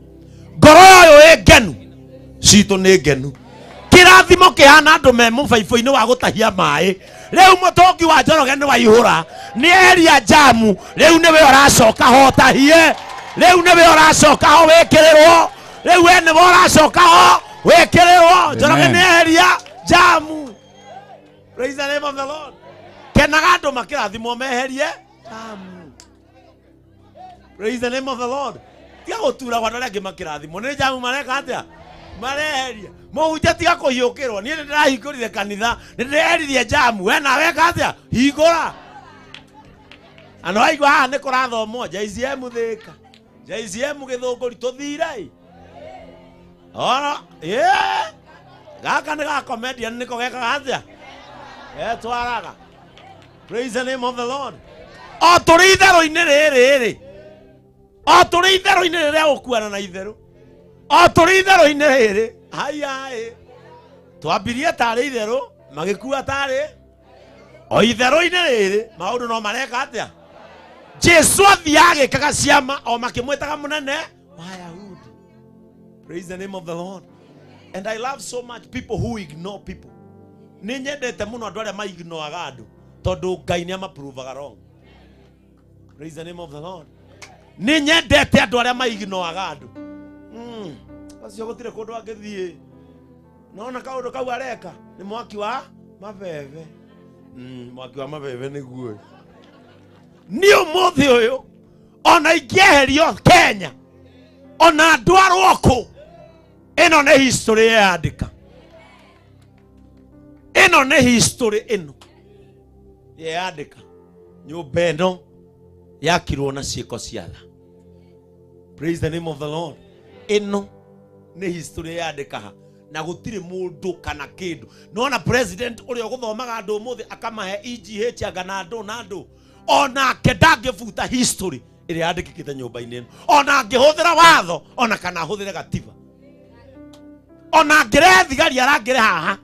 Ngoro yo egenu. Cito ni ngenu. Kirathimo kihana andu me mubaibo-ini wa gutahia mai. Riu mutongi wa Njoroge ni waihura. Ni eria jamu. Riu niwe uracoka ho tahie. Riu niwe uracoka ho wikirirwo. Riu ene bo uracoka ho wikirirwo. Njoroge ni eria jamu. Praise the name of the Lord. Kenaga andu makirathimo meherie jamu. Praise the name of the Lord. Tia gutura gwa ndare makirathimo ni jamu mareka atia mareheria. Muhunjia tiga kuhiukirwo ni ndirahingurire kanitha ni ndireheririe jamu we na weka atia hingura. Ano aigua haha ni kurathomwo JCM Thika JCM Githunguri tuthire ora gaka ni ga comedian niko geka atia twaraga. Praise the name of the Lord. O turi itheru-ini riri o turi itheru-ini riria ukuana na itheru o turi itheru-ini riri ai twambirie tari itheru magikua tari o itheru-ini riri maundu no mareka atia. Jesu athia agikaga ciama o makimwitaga munene wa Ayahudi. Praise the name of the Lord. And I love so much people who ignore people. Ni nyendete muno andu aria maignoraga andu tondu Ngai ni amaprovaga wrong. Praise the name of the Lord. Ni nyendete andu aria maignoraga andu. Acio gutire kundu angithie. Naona kaundu kau areka ni mwaki wa mabebe. Mwaki wa mabebe niguo. Ni umuthi uyu ona ingieherio Kenya ona andu arwoku. Ino ni history yandika. Ino ni history ino yandika. Nyumba ino yakirwo na ciiko cia tha. Praise the name of the Lord. Ino ni history yandika na gutire mundu kana kindu. Nona president uri oguthomaga andu umuthi akamahe EGH agana andu na andu ona kedangefuta history iri yandikikite nyumba-ini ino. Ona angihuthira watho ona kana huthire gatiba. Ona ngirethigari arangire haha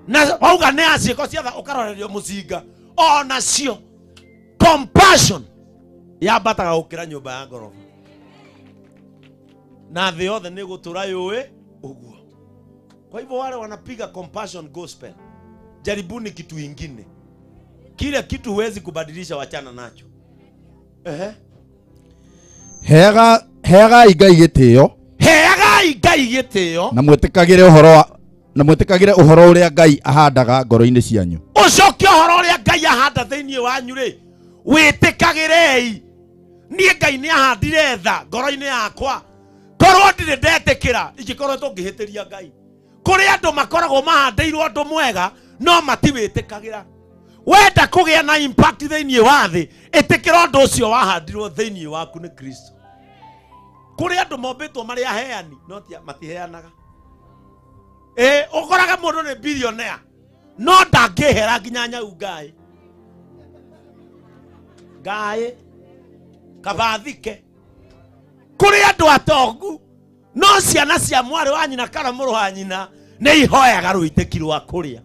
na wauga ni aciko cia tha ukarorerio mucinga ona cio compassion yambataga gukira nyumba ya ngoroba na thĩ yothe nĩ gũtũra yũĩ ũguo. Kwa hivyo wale wanapiga compassion gospel, jaribuni kitu ingine. Kile kitu huwezi kubadilisha, wachana nacho. Heaga Ngai gĩtĩo. Heagai Ngai gĩtĩo. Na mwĩtĩkagĩre ũhoro ũrĩa Ngai ahandaga ngoro-inĩ cianyu. Ũcoke ũhoro ũrĩa Ngai ahanda thĩinĩ wanyu rĩ, wĩtĩkagĩrei. Niĩ Ngai nĩ ahandire tha ngoro-inĩ yakwa. Korwo ndirĩ ndetĩkĩra ingĩkoretwo ngĩhĩtĩria Ngai. Kũrĩ andũ makoragwo mahandĩirwo ũndũ mwega no matiwĩtĩkagĩra. wenda kugĩa na impact thĩinĩ wa thĩ, ĩtĩkĩra ũndũ ũcio wahandirwo thĩinĩ waku nĩ Kristo. Kũrĩ andũ mombĩtwo marĩ aheani no matiheanaga. Ũkoraga mũndũ nĩ billionaire no ndangĩhera nginya nyau ngaĩ kabathike. Kũrĩ andũ atongu no ciana cia mwarĩ wa nyina kana mũrũ wa nyina nĩ ihoyaga rũitĩki rwa kũrĩa.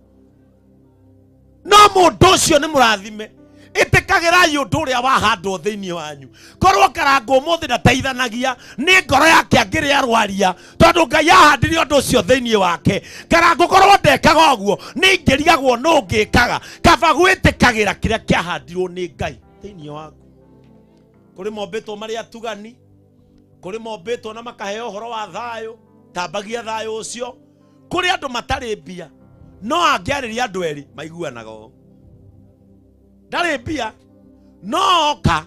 No mũndũ ũcio nĩ mũrathime, ĩtĩkagĩrai ũndũ ũrĩa wahandwo thĩinĩ wanyu. Korwo Karangũ ũmũthĩ ndateithanagia, nĩ ngoro yake angĩrĩ arwaria, tondũ Ngai ahandire ũndũ ũcio thĩinĩ wake. Karangũ korwo ndekaga ũguo, nĩ ingĩrigagwo nũ ngĩkaga, kaba gwĩtĩkagĩra kĩrĩa kĩahandirwo nĩ Ngai thĩinĩ waku. Kũrĩ mombĩtwo marĩ atugani, kũrĩ mombĩtwo na makaheo ũhoro wa thayũ, tambagia thayũ ũcio. Kũrĩ andũ matarĩ mbia no angĩarĩria andũ erĩ maiguanaga o. Ndarĩ mbia no oka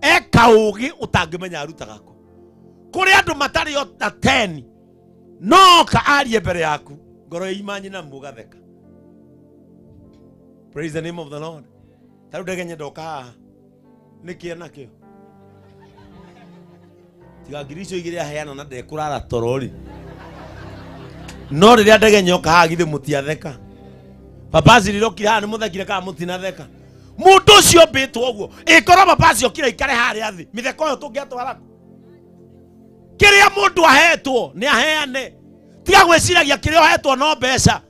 eka ũgĩ ũtangĩmenya arutaga kũ. Kũrĩ andũ matarĩ o ta 10 no oka arie mbere yaku ngoro imanyi na mũgatheka. Praise the name of the Lord. Tarũ ndege nyendoka haha nĩkĩe nakĩo tiga ngiri icio igĩrĩ aheana na ndekũrara torori. No rĩrĩa ndege nyoka haha githĩ mũtiatheka? Papazi rirokire haha nĩ mũthekire kana mũtinatheka? Mũndũ ũcio mbĩtwo ũguo ĩkorwo papazi okire ikare harĩa thĩ, mĩtheko ĩyo tũngĩatwara kĩrĩa mũndũ ahetwo nĩ aheane. Tiga gwĩciragia kĩrĩa ahetwo no mbeca.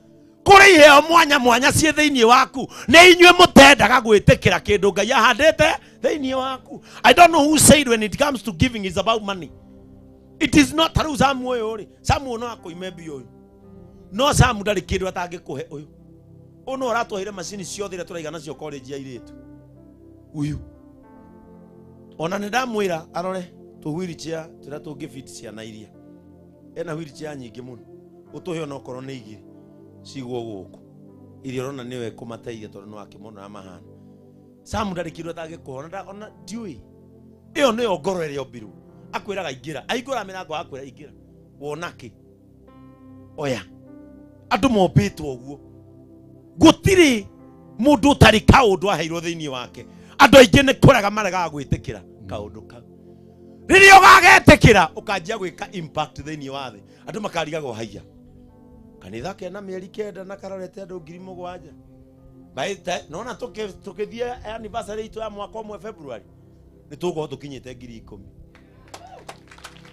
Kũrĩ iheo mwanya mwanya ciĩ thĩinĩ waku, nĩ inyuĩ mũtendaga gwĩtĩkĩra kĩndũ Ngai ahandĩte thĩinĩ waku. I don't know who said when it comes to giving is about money. It is not. Tarũ Samu ũyũ rĩ, Samu no akũime mbia ũyũ, no Samu ndarĩ kĩndũ atangĩkũhe ũyũ. Ũno ũratwahire macini ciothe iria tũraiga nacio college ya airĩtu uyu. Ona nĩ ndamwĩra arore tũ wheelchair tũrĩa tũngĩfit ciana iria. Ena wheelchair nyingĩ mũno, ũtũhe ona okorwo nĩ igĩrĩ cigwo gũkũ iria ũrona nĩwe kũmateithia tondũ no akĩmona na mahana. Samu ndarĩ kĩndũ atangĩkũhe ona ndiũĩ. Ĩyo nĩyo ngoro ĩrĩa ombirwo. Akwĩraga ingĩra, aingũra mĩrango akwĩra ingĩra, wona kĩ? Oya andũ mombĩtwo ũguo, gũtirĩ mũndũ ũtarĩ kaũndũ aheirwo thĩinĩ wake. Andũ aingĩ nĩ kũrega maregaga gwĩtĩkĩra kaũndũ kau. Rĩrĩa ũgagetĩkĩra ũkanjia gwĩka impact thĩinĩ wa thĩ, andũ makarigagwo haiya kanitha kena mĩeri 9 na karorete andũ 7,000. Baita nona tũkĩthie anniversary itu ya mwaka ũmwe February nĩ tũgũkorwo tũkinyĩte 10,000.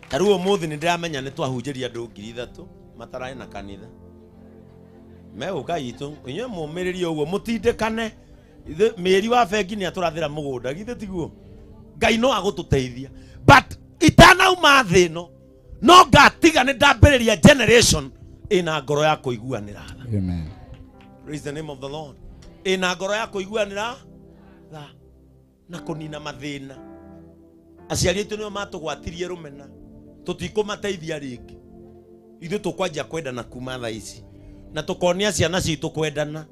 Tarũ ũmũthĩ nĩ ndĩramenya nĩ twahunjĩria andũ 3,000 matarĩ na kanitha. Megũka itũ inyuĩ mũmĩrĩrie ũguo mũtindĩkane. Mĩeri wa bengi nĩ atũrathĩra mũgũnda githĩ tiguo? Ngai no agũtũteithia, but itanauma thĩ ĩno no ngatiga nĩ ndambĩrĩria generation ina ngoro ya kũiguanĩra tha. Amen. Praise the name of the Lord. Ina ngoro ya kũiguanĩra tha na kũnina mathĩna. Aciari aitũ nĩo matũgwatirie rũmena, tũtikũmateithia rĩngĩ. Ithuĩ tũkwanjia kwendana kuma tha ici na tũkonia ciana citũ kwendana.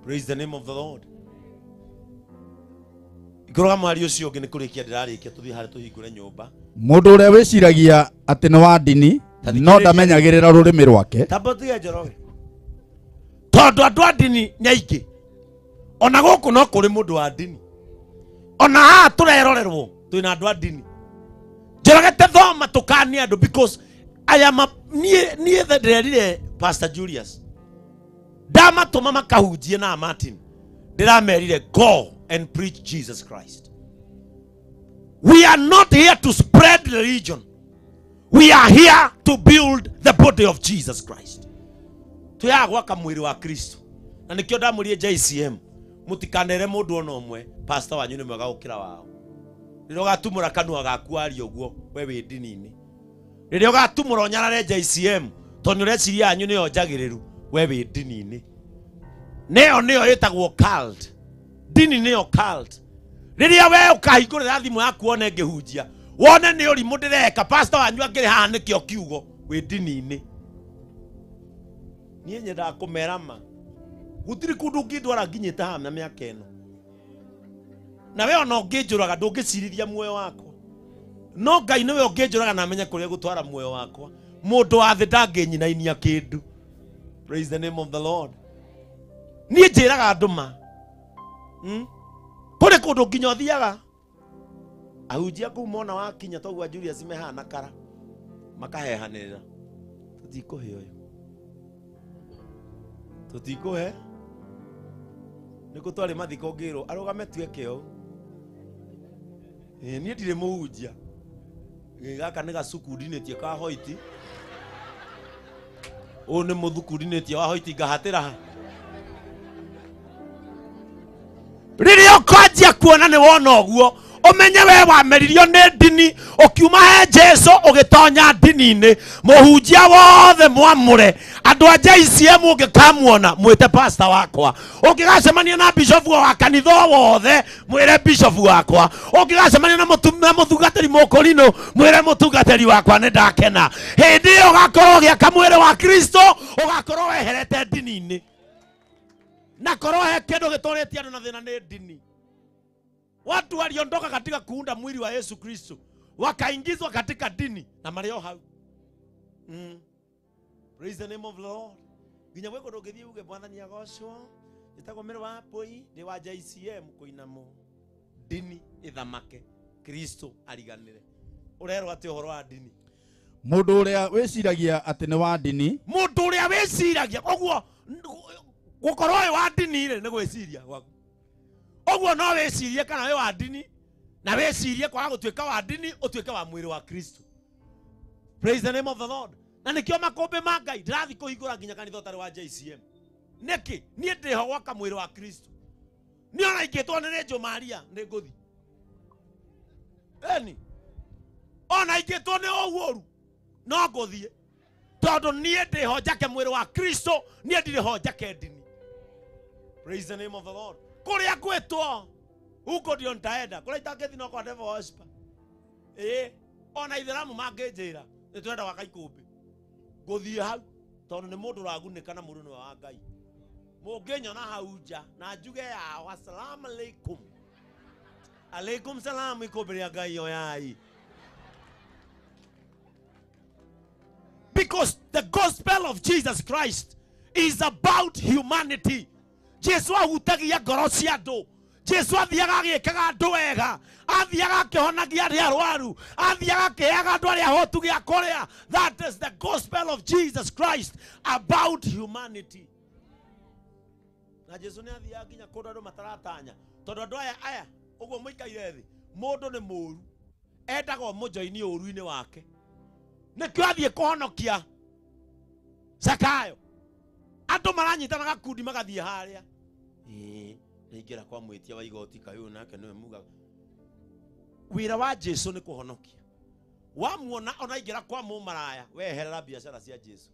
Praise the name of the Lord. Ikoroga mwari ũcio ũngĩ nĩ kũrĩkia ndĩrarĩkia tũthiĩ harĩa tũhingũre nyũmba. Mũndũ ũrĩa wĩciragia atĩ nĩ wa ndini no ndamenyagĩrĩra rũrĩmĩ rwake. Tambotige Njoroge. Tondũ andũ a ndini nĩ aingĩ. Ona gũkũ no kũrĩ mũndũ wa ndini. Ona haha tũrerorerwo twĩna andũ a ndini. Njoroge te thoma tũkania andũ because I am niĩ ndĩrerire Pastor Julius. Ndamatũma makahunjie na Martin. Ndĩramerire go and preach Jesus Christ. We are not here to spread religion. We are here to build the body of Jesus Christ. Tuya gwaka mwĩrĩ wa Kristo. Na nĩkĩo ndamũrie JCM mũtikanere mũndũ ona ũmwe pastor wanyu nĩ mwega gũkĩra wao. Rĩrĩa ũgatumũra kanua gaku aria ũguo we wĩ ndini-inĩ. Rĩrĩa ũgatumũra ũnyarare JCM tondũ ũreciria yanyu nĩyo njagĩrĩru we wĩ ndini-inĩ. Nĩyo ĩtagwo cult. Dini nĩyo cult. Rĩrĩa we ũkahingũrĩra thimũ yaku one ngĩhunjia wone nĩ ũrimũ ndĩreka pastor wanyu angĩrĩ haha nĩkĩo kiugo wĩ ndini-inĩ. Niĩ nyendaga kũmera ma gũtirĩ kũndũ ũngĩndwara nginyĩte haha na mĩaka ĩno. Na we ona ũngĩnjũraga ndũngĩcirithia muoyo wakwa. No Ngai nĩwe ũngĩnjũraga na amenye kũrĩa gũtwara muoyo wakwa. Mũndũ wa thĩ ndangĩnyinainia kĩndũ. Praise the name of the Lord. Niĩ njĩraga andũ ma Kore kundu nginya uthiaga ahunjia kuu mona wakinya toguo Julius mehana kara makahehanirira tutikuhe uyu tutikuhe niko twari mathiko ngiro arugame tueke u nie ndire muhunjia gaka ni gacukundinĩtie ka hoiti o ni muthukundinĩtie wa hoiti ngahatĩra ha rĩrĩa ũkanjia kuona nĩ wona ũguo umenye we wameririo nĩ ndini ukiuma he Jesu ugitonya ndini-inĩ muhunjia wothe mwamure andu a JCM ungikamuona mwite pastor wakwa ungigacemania na bishop wa kanitha wothe mwire bishop wakwa ungigacemania na muthugatĩri mũkũrinũ mwire mũtungatĩri wakwa nĩ ndakena hindi ĩyo ũgakorwo ũgĩaka mwĩrĩ wa Kristo ũgakorwo weherete ndini-inĩ na korwo he kĩndũ gĩtũrĩtie andũ na thĩna nĩ ndini. Watu waliondoka katika kuunda mwili wa Yesu Kristo wakaingizwa katika dini na mareo hau. Praise the name of the Lord. Ginya weko ndũngĩthiĩ uge mwathani agocwo ĩtagwo mĩrũ wa poi nĩ wa JCM kũinamo dini ithamake Kristo ariganĩre. Ũrerwo atĩ ũhoro wa dini. Mũndũ ũrĩa wĩciragia atĩ nĩ wa dini, mũndũ ũrĩa wĩciragia ũguo gũkorwo wĩ wa dini nĩ gwĩciria gwaku. Oguo no wĩcirie kana wĩ wa dini na wĩcirie kwaga gũtuĩka wa dini ũtuĩke wa mwĩrĩ wa Kristo. Praise the name of the Lord. Na nĩkĩo makũmbĩ ma Ngai ndĩrathiĩ kũhingũra nginya kanitha ũtarĩ wa JCM. Nĩkĩ niĩ ndĩho gwaka mwĩrĩ wa Kristo. Nĩ ona ingĩtwo nĩ Rĩnjũ Maria nĩ ngũthi. Eni ona ingĩtwo nĩ Owuoru no ngũthiĩ tondũ niĩ ndĩho njake mwĩrĩ wa Kristo, niĩ ndirĩ ho njake ndini. Praise the name of the Lord. Kuria kwetwo huko ndio nitaenda kuria itagethi no kwa devil worshiper ona itheramu mangĩnjĩra nĩ twenda waka ikũmbĩ ngũthiĩ hau tondũ nĩ mũndũ ũragunĩka na mũrũnũ wa Ngai. Mũngĩnyona hau nja na njuge yao assalamu alaikum alaikum salam ikũmbĩ rĩa Ngai oyai. Because the gospel of Jesus Christ is about humanity. Jesu ahutagia ngoro cia andũ. Jesu athiaga agĩkaga andũ wega, athiaga akĩhonagia arĩa arwaru, athiaga akĩheaga andũ arĩa ahotu gĩa kũrĩa. That is the gospel of Jesus Christ about humanity. Na Jesu nĩ athiaga nginya kũndũ andũ mataratanya tondũ andũ aya ũguo mũikaire thĩ mũndũ nĩ mũũru endagwo mũnjoini ũũru-inĩ wake. Nĩkĩo athiĩ kũhonokia Zakayo. Andũ maranyitana gakundi magathiĩ harĩa nĩingĩra kwa mwĩtia wa igoti kayo nake nĩwe mugaga. Wĩra wa Jesu nĩ kũhonokia. Wamuona ona ingĩra kwa mũmaraya weherera biacara cia Jesu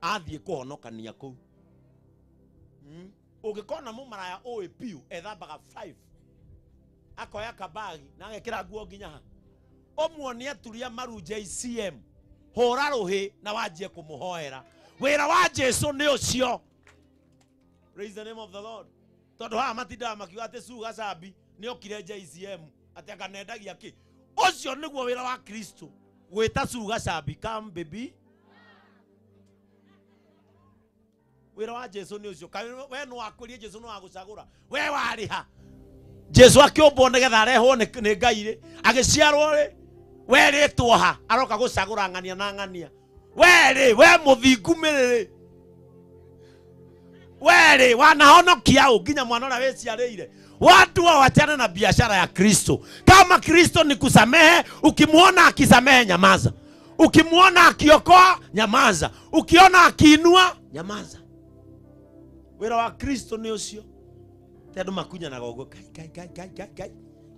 athiĩ kũhonokania kũu. Ũngĩkona mũmaraya ũĩ piu ethambaga 5 akoya kabagi na agekĩra nguo nginya ha ũmuonie aturia maru JCM hũra rũhĩ na wanjie kũmũhoera. Wĩra wa Jesu nĩ ũcio. Praise the name of the Lord. Tondũ haha matindaga makiuga atĩ Suga Cambi nĩ okire JCM atĩ akanendagia kĩ. Ũcio nĩguo wĩra wa Kristo. Gwĩta Suga Cambi come baby. Wĩra wa Jesu nĩ ũcio. Kaĩ we no akũrie Jesu no agũcagũra. We warĩ ha? Jesu akĩũmbwo nĩgetha arehwo nĩ Ngai-rĩ agĩciarwo-rĩ we rĩtwo ha aroka gũcagũra ng'ania na ng'ania. Were we mũthingu mĩrĩrĩ were wanahonokia nginya mwana ũrĩa wĩciarĩire. Watu wawachane na biashara ya Kristo. Kama Kristo ni kusamehe, ukimuona akisamehe nyamaza, ukimuona akiokoa nyamaza, ukiona akiinua nyamaza. Wĩra wa Kristo nĩ ũcio. Tondũ makunyanaga ũguo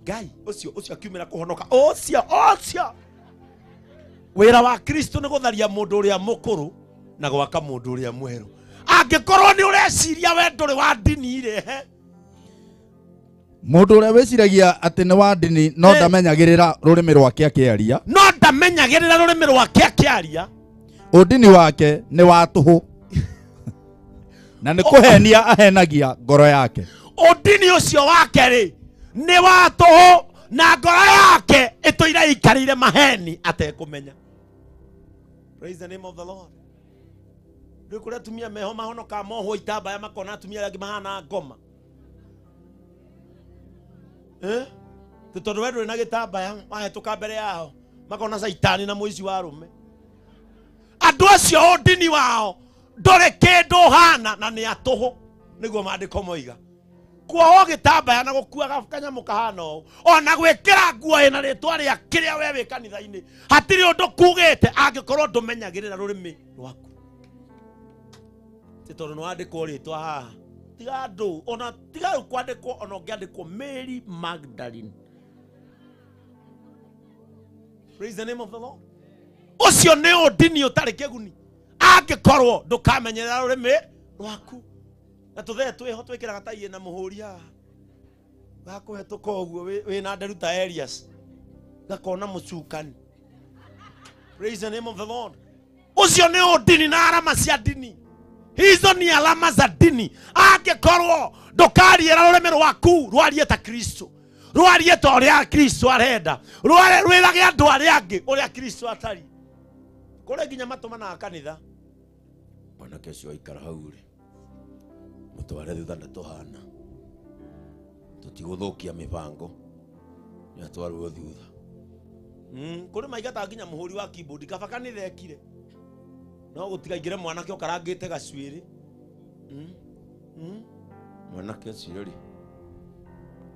Ngai ũcio akiumĩra kũhonoka ũcio. Wĩra wa Kristo nĩ gũtharia mũndũ ũrĩa mũkũrũ na gwaka mũndũ ũrĩa mwerũ. Angĩkorwo nĩ ũreciria we ndũrĩ wa ndini-rĩ mũndũ ũrĩa wĩciragia atĩ nĩ wa ndini no ndamenyagĩrĩra rũrĩmĩ rwake akĩaria, no ndamenyagĩrĩra rũrĩmĩ rwake akĩaria, ũndini wake nĩ wa tũhũ na nĩ kũhenia ahenagia ngoro yake. Ũndini ũcio wake-rĩ nĩ wa tũhũ na ngoro yake ĩtũire ikarĩire maheni atekũmenya. Praise the name of the Lord. Rĩu kũrĩa atumia meho mahonoka mohwo itambaya makona atumia arĩa angĩ mahana ngoma. Tutondu wewe na gitambaya mahituka mbere yao makona saitani na muici wa rume. Andu acio ndini wao ndore kindu hana na ni atuhu niguo mandiko moiga. Kuohwo gitambaya na gukua kanyamu kahana o ona gwikira nguo ina ritwa ria kiria we wi kanitha-ini hatiri undu kugite angikorwo ndumenyagirira rurimi rwaku. Titondu no andikwo ritwa haha tiga andu ona tiga kwandikwo ona ungiandikwo Mary Magdalene. Praise the name of the Lord. Ucio ni ndini utari kiguni angikorwo ndukamenyerera rurimi rwaku. Na tuthe tweho twikiraga tai na muhuri haha gakuhetuka uguo we na nderu ta Elias gakona mucukani. Praise the name of the Lord. Ucio ni ndini na alama cia dini. Hizo ni alama za dini. Angikorwo ndukariera rurimi rwaku rwarie ta Kristo, rwarie ta uria Kristo arenda, rwirage andu aria angi uria Kristo atari. Kore nginya matumana kanitha ona kesho ikara hauri mutware thutha na tuhana tutiguthukia mibango ni atwarwo thutha. Kuri maigata nginya muhuri wa keyboard kaba kanitha ekire no gutigaigire mwanake ukarangite gacwiri. Mwanake ucio ri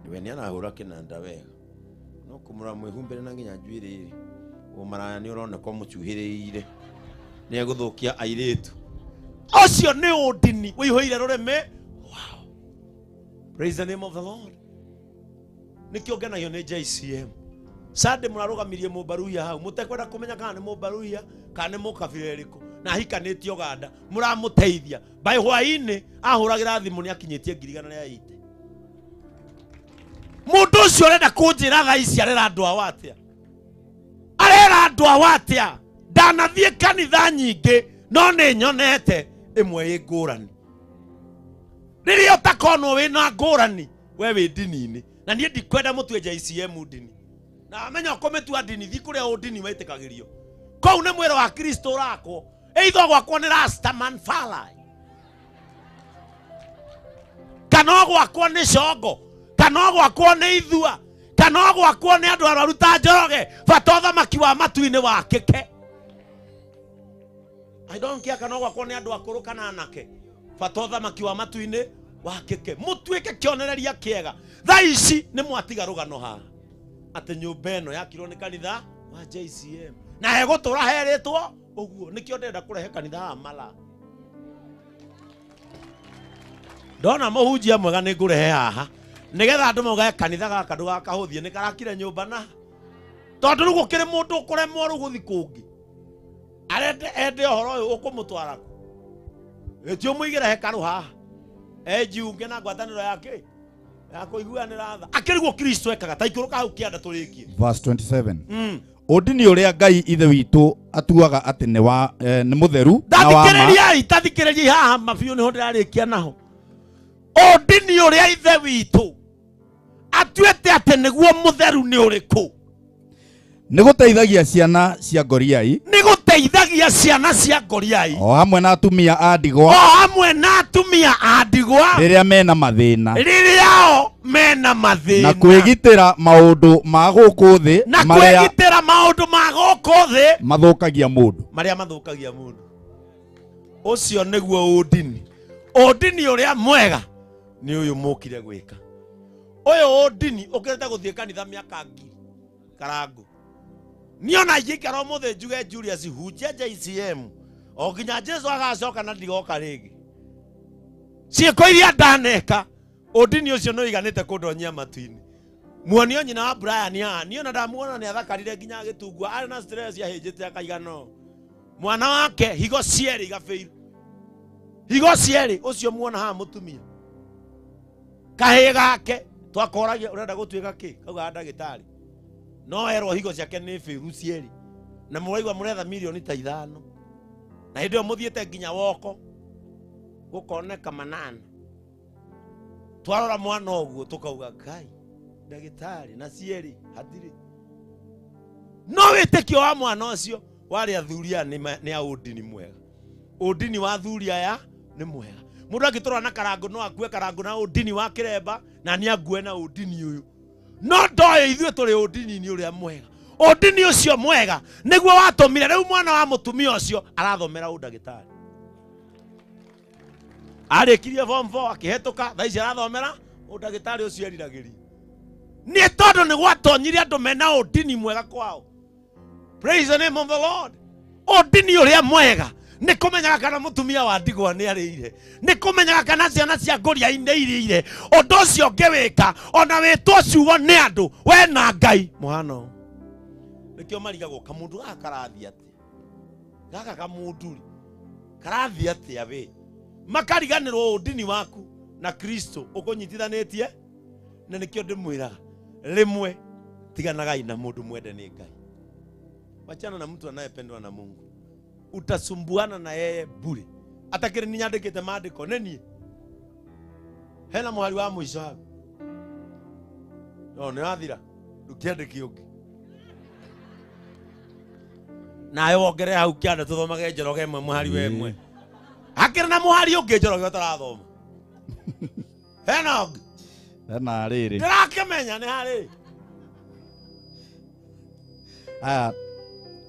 niwe ni arahura kinanda wega no kumura mwihumbire na nginya njwiri ri umaraya ni uroneka muchuhiriire ni aguthukia airitu. Ucio ni ndini wihoire rurimi. Wow. Praise the name of the Lord. Nikio ngenagio ni JCM Sunday murarugamirie mubaruia hau mutekwenda kumenya kana ni mubaruia kana ni mukabira iriku na hikaniti Uganda muramuteithia by hwaini ahuragira thimu ni akinyitie 180. Mundu ucio renda kunjira tha ici arera andu awatia arera andu awatia ndanathie kanitha nyingi no ni nyonete imwe ngurani. Riria utakonwo wina ngurani we wi dini-ini na nie ndikwenda mutwe JCM dini na amenya kometua dini thi kuria udini waitikagirio kou ne mwero wa Kristo rako eitho gwakwo ni Rastaman Falai kana gwakwo ni Shogo kana gwakwo ni Ithua kana gwakwo ni andu araruta njoroge batotha makiwa matu-ini wa kike. I don't care kana gwakwo ni andu akuru kana anake batotha makiwa matu-ini wa kike. Mutwike kionereria kiega tha ici ni mwatiga rugano haha ati nyumba ino yakirwo ni kanitha wa JCM na hegutura heritwo uguo nikio ndenda kurehe kanitha ha mala. Ndona muhunjia mwega ni ngurehe haha nigetha andu mogae kanitha gaka ndugakahuthie ni karakire nyumba na tondu rugo kiri mundu ukuremwo ruguthi kungi arende ende ohoro uyu ukumutwara ku etio muigire hekaru haha ejiunge na ngwataniro yake yakuiguanira tha akirigwo Kristo ekaga ta ikuruka hau kianda turikie. Verse 27. Ndini uria Ngai ithe witu atuaga ati ni wa ni mutheru na wa ma tathikiriria haha mabiu ni ho ndirarikia naho. Ndini uria ithe witu atuete ati niguo mutheru ni uriku niguteithagia ciana cia ngoriai niguteithagia ciana cia ngoriai o hamwe na atumia a ndigwa riria mena mathina na kwigitira maundu ma guku thi mathukagia mundu maria mathukagia mundu. Ucio niguo ndini uria mwega ni uyu mukire gwika uyu ndini ukireta guthie kanitha miaka 2 karangu niona yikaro muthe njuge Julius hunjia JCM o nginya Jesu agacoka na ndigoka ringi ciiko iria ndaneka ndini ucio no iganite kundonyia matu-ini. Muonio nyina wa Brian ya niona ndamuona ni athakarire nginya agitungwa ari na stress yahinjite akaigano mwana wake higo cieri gabeiru higo cieri ucio muona ha mutumia kahi gake twakoragia urenda gutwika ki kauga ndagitari no erwo higo ciake ni biru cieri na muraigwa muretha milioni ta 5 na hindi yo muthiete nginya woko gukoneka 8 twarora mwana uguo tukauga Ngai ndagitari na cieri hatiri no witikio wa mwana ucio wari athuria ni ndini mwega. Ndini wa thuria ya ni mwega. Mundu agitura na karango no akue karango na ndini wa kiremba na ni ague na ndini uyu no ndoyo ithuĩ tũrĩ ũndini-inĩ ũrĩa mwega. Ũndini ũcio mwega nĩguo watũmire rĩu mwana wa mũtumia ũcio arathomera ũndagĩtarĩ. Arĩkirie form 4 akĩhetũka, thaa ici arathomera ũndagĩtarĩ ũcio eriragĩria. Nĩ tondũ nĩ gwatonyire andũ mena ũndini mwega kwao. Praise the name of the Lord. Ũndini ũrĩa mwega nĩ kũmenyaga kana mũtumia wa ndigwa nĩ arĩire, nĩ kũmenyaga kana ciana cia ngũria-inĩ irĩire. Ũndũ ũcio ũngĩwĩka ona wĩtwo ciugo nĩ andũ we na Ngai mũhano. Nĩkĩo marigagwo kamũndũ gaka karathiĩ atĩa, gaka kamũndũ karathiĩ atĩa we. Makariganĩrwo ũndini waku na Kristo ũkũnyitithanĩtie. Na nĩkĩo ndĩmwĩraga rĩmwe tiganagai na mũndũ mwende nĩ Ngai. Wachana na mtu anayependwa na Mungu. Utasumbuana na yeye bure. Atakiri ninyandikite maandiko neni. Hena muhari wa mwisho hapo. No nĩ athira. Ndukiandiki ungi. Nawe wongere hau kĩanda tũthomage Njoroge ĩmwe muhari we ĩmwe. Hakĩrĩ na muhari ũngĩ Njoroge ũtarathoma. Hena ũngĩ. Hena rĩrĩ. Ndĩrakĩmenya nĩ harĩ.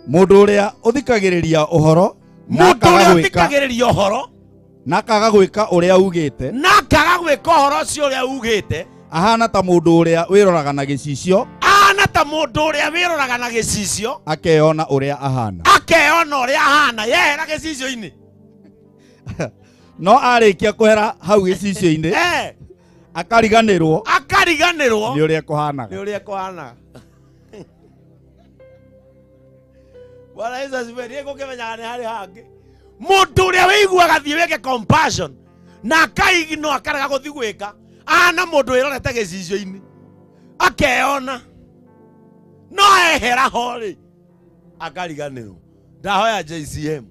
Mũndũ ũrĩa ũthikagĩrĩria ũhoro na akaga gwĩka ũrĩa ugĩte, ũhoro ũcio ũrĩa ugĩte, ahana ta mũndũ ũrĩa wĩroraga na gĩcicio, akeyona ũrĩa ahana, yehera gĩcicio-inĩ. No arĩkia kwehera hau gĩcicio-inĩ akariganĩrwo nĩ ũrĩa kũhanaga. Bwana Yesu asifiwe. Gũkĩmenyaga nĩ harĩ hangĩ mũndũ ũrĩa wĩiguaga thiĩ wĩke compassion na akaigino akarega gũthiĩ gwĩka, ana mũndũ wĩrorete gĩcicio-inĩ akeyona, no ehera ho-rĩ akariganĩrwo. Ndahoya JCM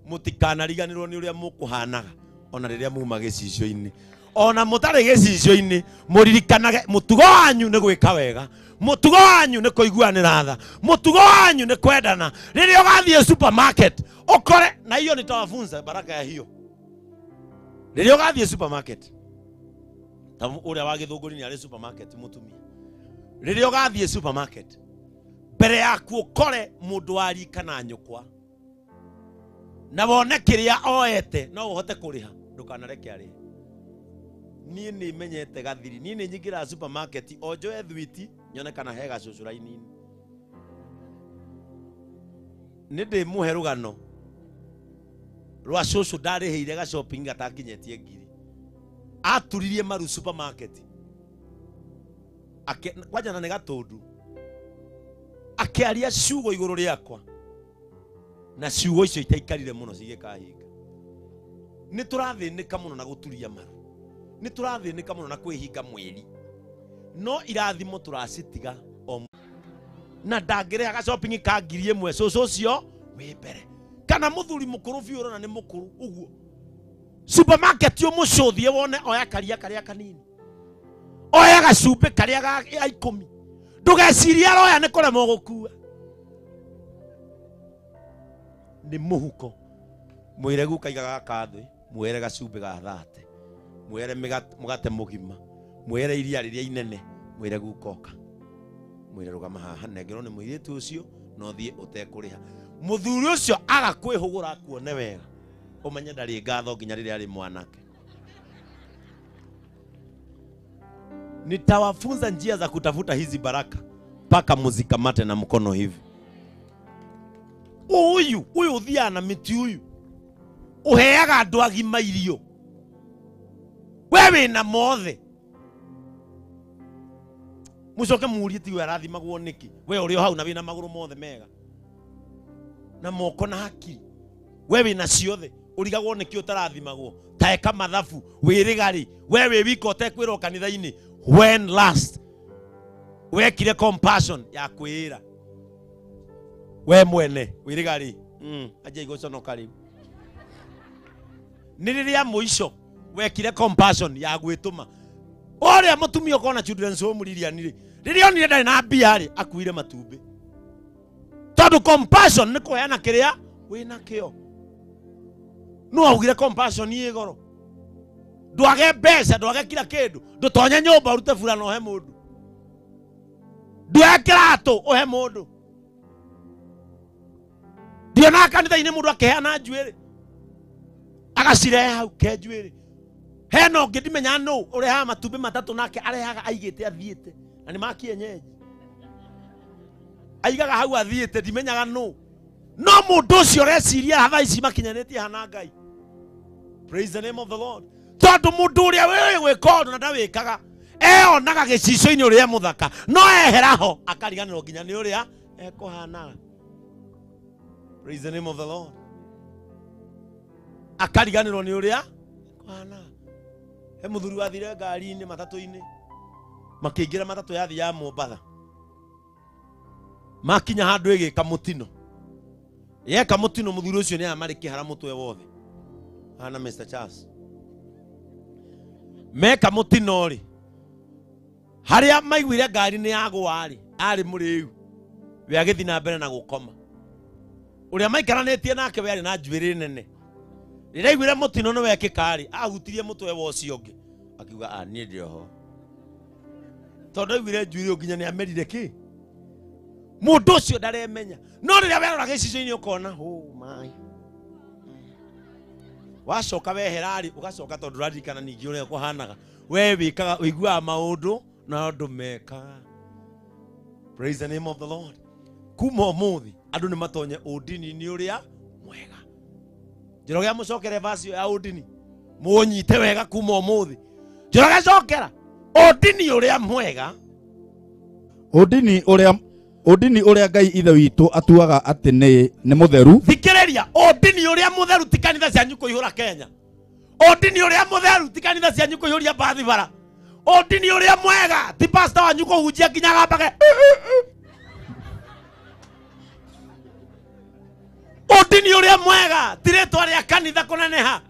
mũtikanariganĩrwo nĩ ũrĩa mũkũhanaga ona rĩrĩa muma gĩcicio-inĩ. Ona mũtarĩ gĩcicio-inĩ mũririkanage mũtugo wanyu nĩ gwĩka wega, mũtugo wanyu nĩ kũiguanĩra tha, mũtugo wanyu nĩ kwendana. Rĩrĩa ũgathiĩ supermarket ũkore, na hiyo nitawafunza baraka ya hiyo. Rĩrĩa ũgathiĩ supermarket, ta ũrĩa wa Gĩthũngũri nĩ arĩ supermarket mũtumia. Rĩrĩa ũgathiĩ supermarket, mbere yaku ũkore mũndũ wa rika na nyũkwa, na wone kĩrĩa oete no ũhote kũrĩha, ndũkanareke arĩhe. Niĩ nĩ menyete gathiri, niĩ nĩ nyingĩra supermarket o njoe thwiti nyone kana he gacũcũ raini-inĩ. Nĩ ndĩmũhe rũgano rwa cũcũ ndarĩhĩire ga shopping gatakinyĩtie 1000. Aturirie maru supermarket, kwanja na nĩ gatũndu, akĩaria ciugo igũrũ rĩakwa, na ciugo icio itaikarire mũno cigĩkahinga. Nĩ tũrathĩnĩka mũno na gũturia maru, nĩ tũrathĩnĩka mũno na kwĩhinga mweri, no irathimo tũracitiga o na ndangĩrĩha ga shopping ka 1000 cũcũ ũcio wĩ mbere, kana mũthuri mũkũrũ biũ ũrona nĩ mũkũrũ ũguo supermarket ũmũcũthie wone oya karia karĩa kanini, oya gacumbĩ karĩa ga 10, ndũgecirie aroya nĩ kũremwo gũkua. Nĩ mũhuko mwĩre gũkaiga gaka thĩ, mwĩre gacumbĩ ga 30, mwĩre mũgate mũgima, mwĩre iria rĩrĩa inene, mwĩre gukoka, mwĩre rũgama haha nengerwo nĩ mũirĩtu ũcio no thiĩ ũtekũrĩha. Mũthuri ũcio agakwĩhũgũra akuone wega, ũmenye ndarĩ ngatho nginya rĩrĩa arĩ mwanake. Nitawafunza njia za kutafuta hizi baraka mpaka muzikamate na mkono hivi. Huyu uthiaga na miti huyu uheaga andũ agima irio, wewe na mothe mucoke murie ti we arathimagwo niki, we uri hau na wina maguru mothe mega na moko na hakiri, wewe na ciothe urigagwo niki utarathimagwo. Taeka mathabu wirigari, wewe wiko tekwirwo kanitha-ini, when last wekire compassion ya kwĩra we mwene wirigari aje igoconoka riu? Nĩ rĩrĩa mũico wekire compassion ya gwĩtũma ũrĩa mũtumia ũkona children's home ririani rĩrĩa onire ndarĩ na mbia rĩ akuire matumbĩ, tondũ compassion nĩ kũheana kĩrĩa wĩna kĩo. No augire compassion ĩ goro, ndwage mbeca, ndwage kila kĩndũ, ndũtonye nyũmba urute fulana ohe mũndũ. Ndwekerato uhe mundu. Ndiona kanitha-inĩ mũndũ akĩheana njuĩrĩ agacirehe hau ke njuĩrĩ. Hena ũngĩ ndimenya nũ ũrehaga matumbĩ matatũ nake arehaga aigĩte athiĩte na nĩ ma kienyeji. Aigaga hau athiĩte ndimenyaga nũ. No mũndũ ũcio ũreciria hatha ici makinyanĩtie hana Ngai. Praise the name of the Lord. Tondũ mũndũ ũrĩa wĩ gwĩka ũndũ na ndawĩkaga eonaga gĩcicio-inĩ ũrĩa mũthaka no ehera ho akariganĩrwo nginya nĩ ũrĩa ekũhanaga. Praise the name of the Lord. Akariganĩrwo nĩ ũrĩa ekũhanaga. He mũthuri wathire ngari-inĩ matatũ-inĩ makĩingĩra matatũ yathi ya Mombatha. Makinya handũ ĩgĩka mũtino. Yeka mũtino mũthuri ũcio nĩ amarĩ kĩhara mũtwe wothe. Hana Mr. Charles. Meka mũtino rĩ. Harĩa maiguire ngari nĩ yagwa rĩ, arĩ mũrĩu. We agĩthi na mbere na gũkoma. Ũrĩa maikaranĩtie nake we arĩ na njuĩrĩ nene. Rĩrĩa aiguire mũtino nĩ wekĩka rĩ, ahutirie mũtwe wa ũcio ũngĩ. Akiuga niĩ ndĩ ho. Tondũ aiguire njuĩrĩ nginya nĩ amerire kĩ? Mũndũ ũcio ndaremenya. No rĩrĩa werora gĩcicio-inĩ ũkona, oh my. Wacoka wehera rĩ, ũgacoka tondũ ũraririkana ningĩ ũrĩa kũhanaga. We wĩkaga ũiguaga maũndũ na andũ mekaga. Praise the name of the Lord. Kuma ũmũthĩ andũ nĩ matonye ũndini-inĩ ũrĩa mwega. Njĩra mũcokere verse ya ũndini. Mũnyite wega kuma ũmũthĩ. Njĩra gacokera ũndini ũrĩa mwega. Ũndini ũrĩa Ngai ithe witũ atuaga atĩ nĩ mũtheru. Thikĩrĩria, ũndini ũrĩa mũtheru ti kanitha cianyu kũihũra Kenya. Ũndini ũrĩa mũtheru ti kanitha cianyu kũihũria bathi bara. Ũndini ũrĩa mwega ti pastor wanyu kũhunjia nginya gambage. Ũndini ũrĩa mwega ti rĩtwa rĩa kanitha kũneneha.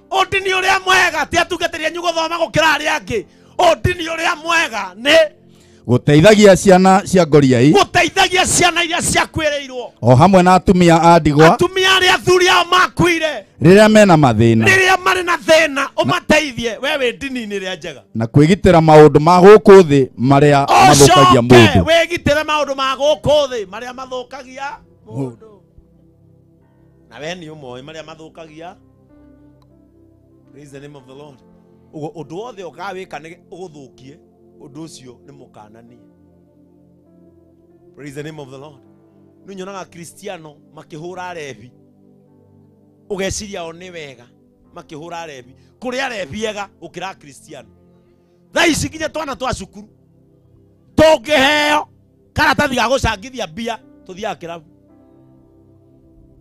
Ũndini ũrĩa mwega ti atungatĩri anyu gũthoma gũkĩra arĩa angĩ. Ũndini ũrĩa mwega nĩ gũteithagia ciana cia ngoriai. Gũteithagia ciana iria ciakwĩrĩirwo. O hamwe na atumia a ndigwa. Atumia arĩa athuri ao makuire. Rĩrĩa mena mathĩna. Rĩrĩa marĩ na thĩna ũmateithie we wĩ ndini-inĩ rĩa njega. Na kwĩgitĩra maũndũ ma gũkũ thĩ marĩa mathũkagia mũndũ. Wĩgitĩre maũndũ ma gũkũ thĩ marĩa mathũkagia mũndũ. Na we nĩ ũmoĩ marĩa mathũkagia. Praise the name of the Lord. Ũndũ wothe ũkawĩka nĩ ũgũthũkie. Ũndũ ũcio nĩ mũkananie. Praise the name of the Lord. Nĩ nyonaga Kristiano makĩhũra rebi. Ũgeciria o nĩ wega makĩhũra rebi. Kũrĩa rebiega ũkĩra Kristiano. Thaa ici nginya twana twa cukuru tũngĩheo karatathi ga gũcangithia mbia tũthiaga kĩrabu.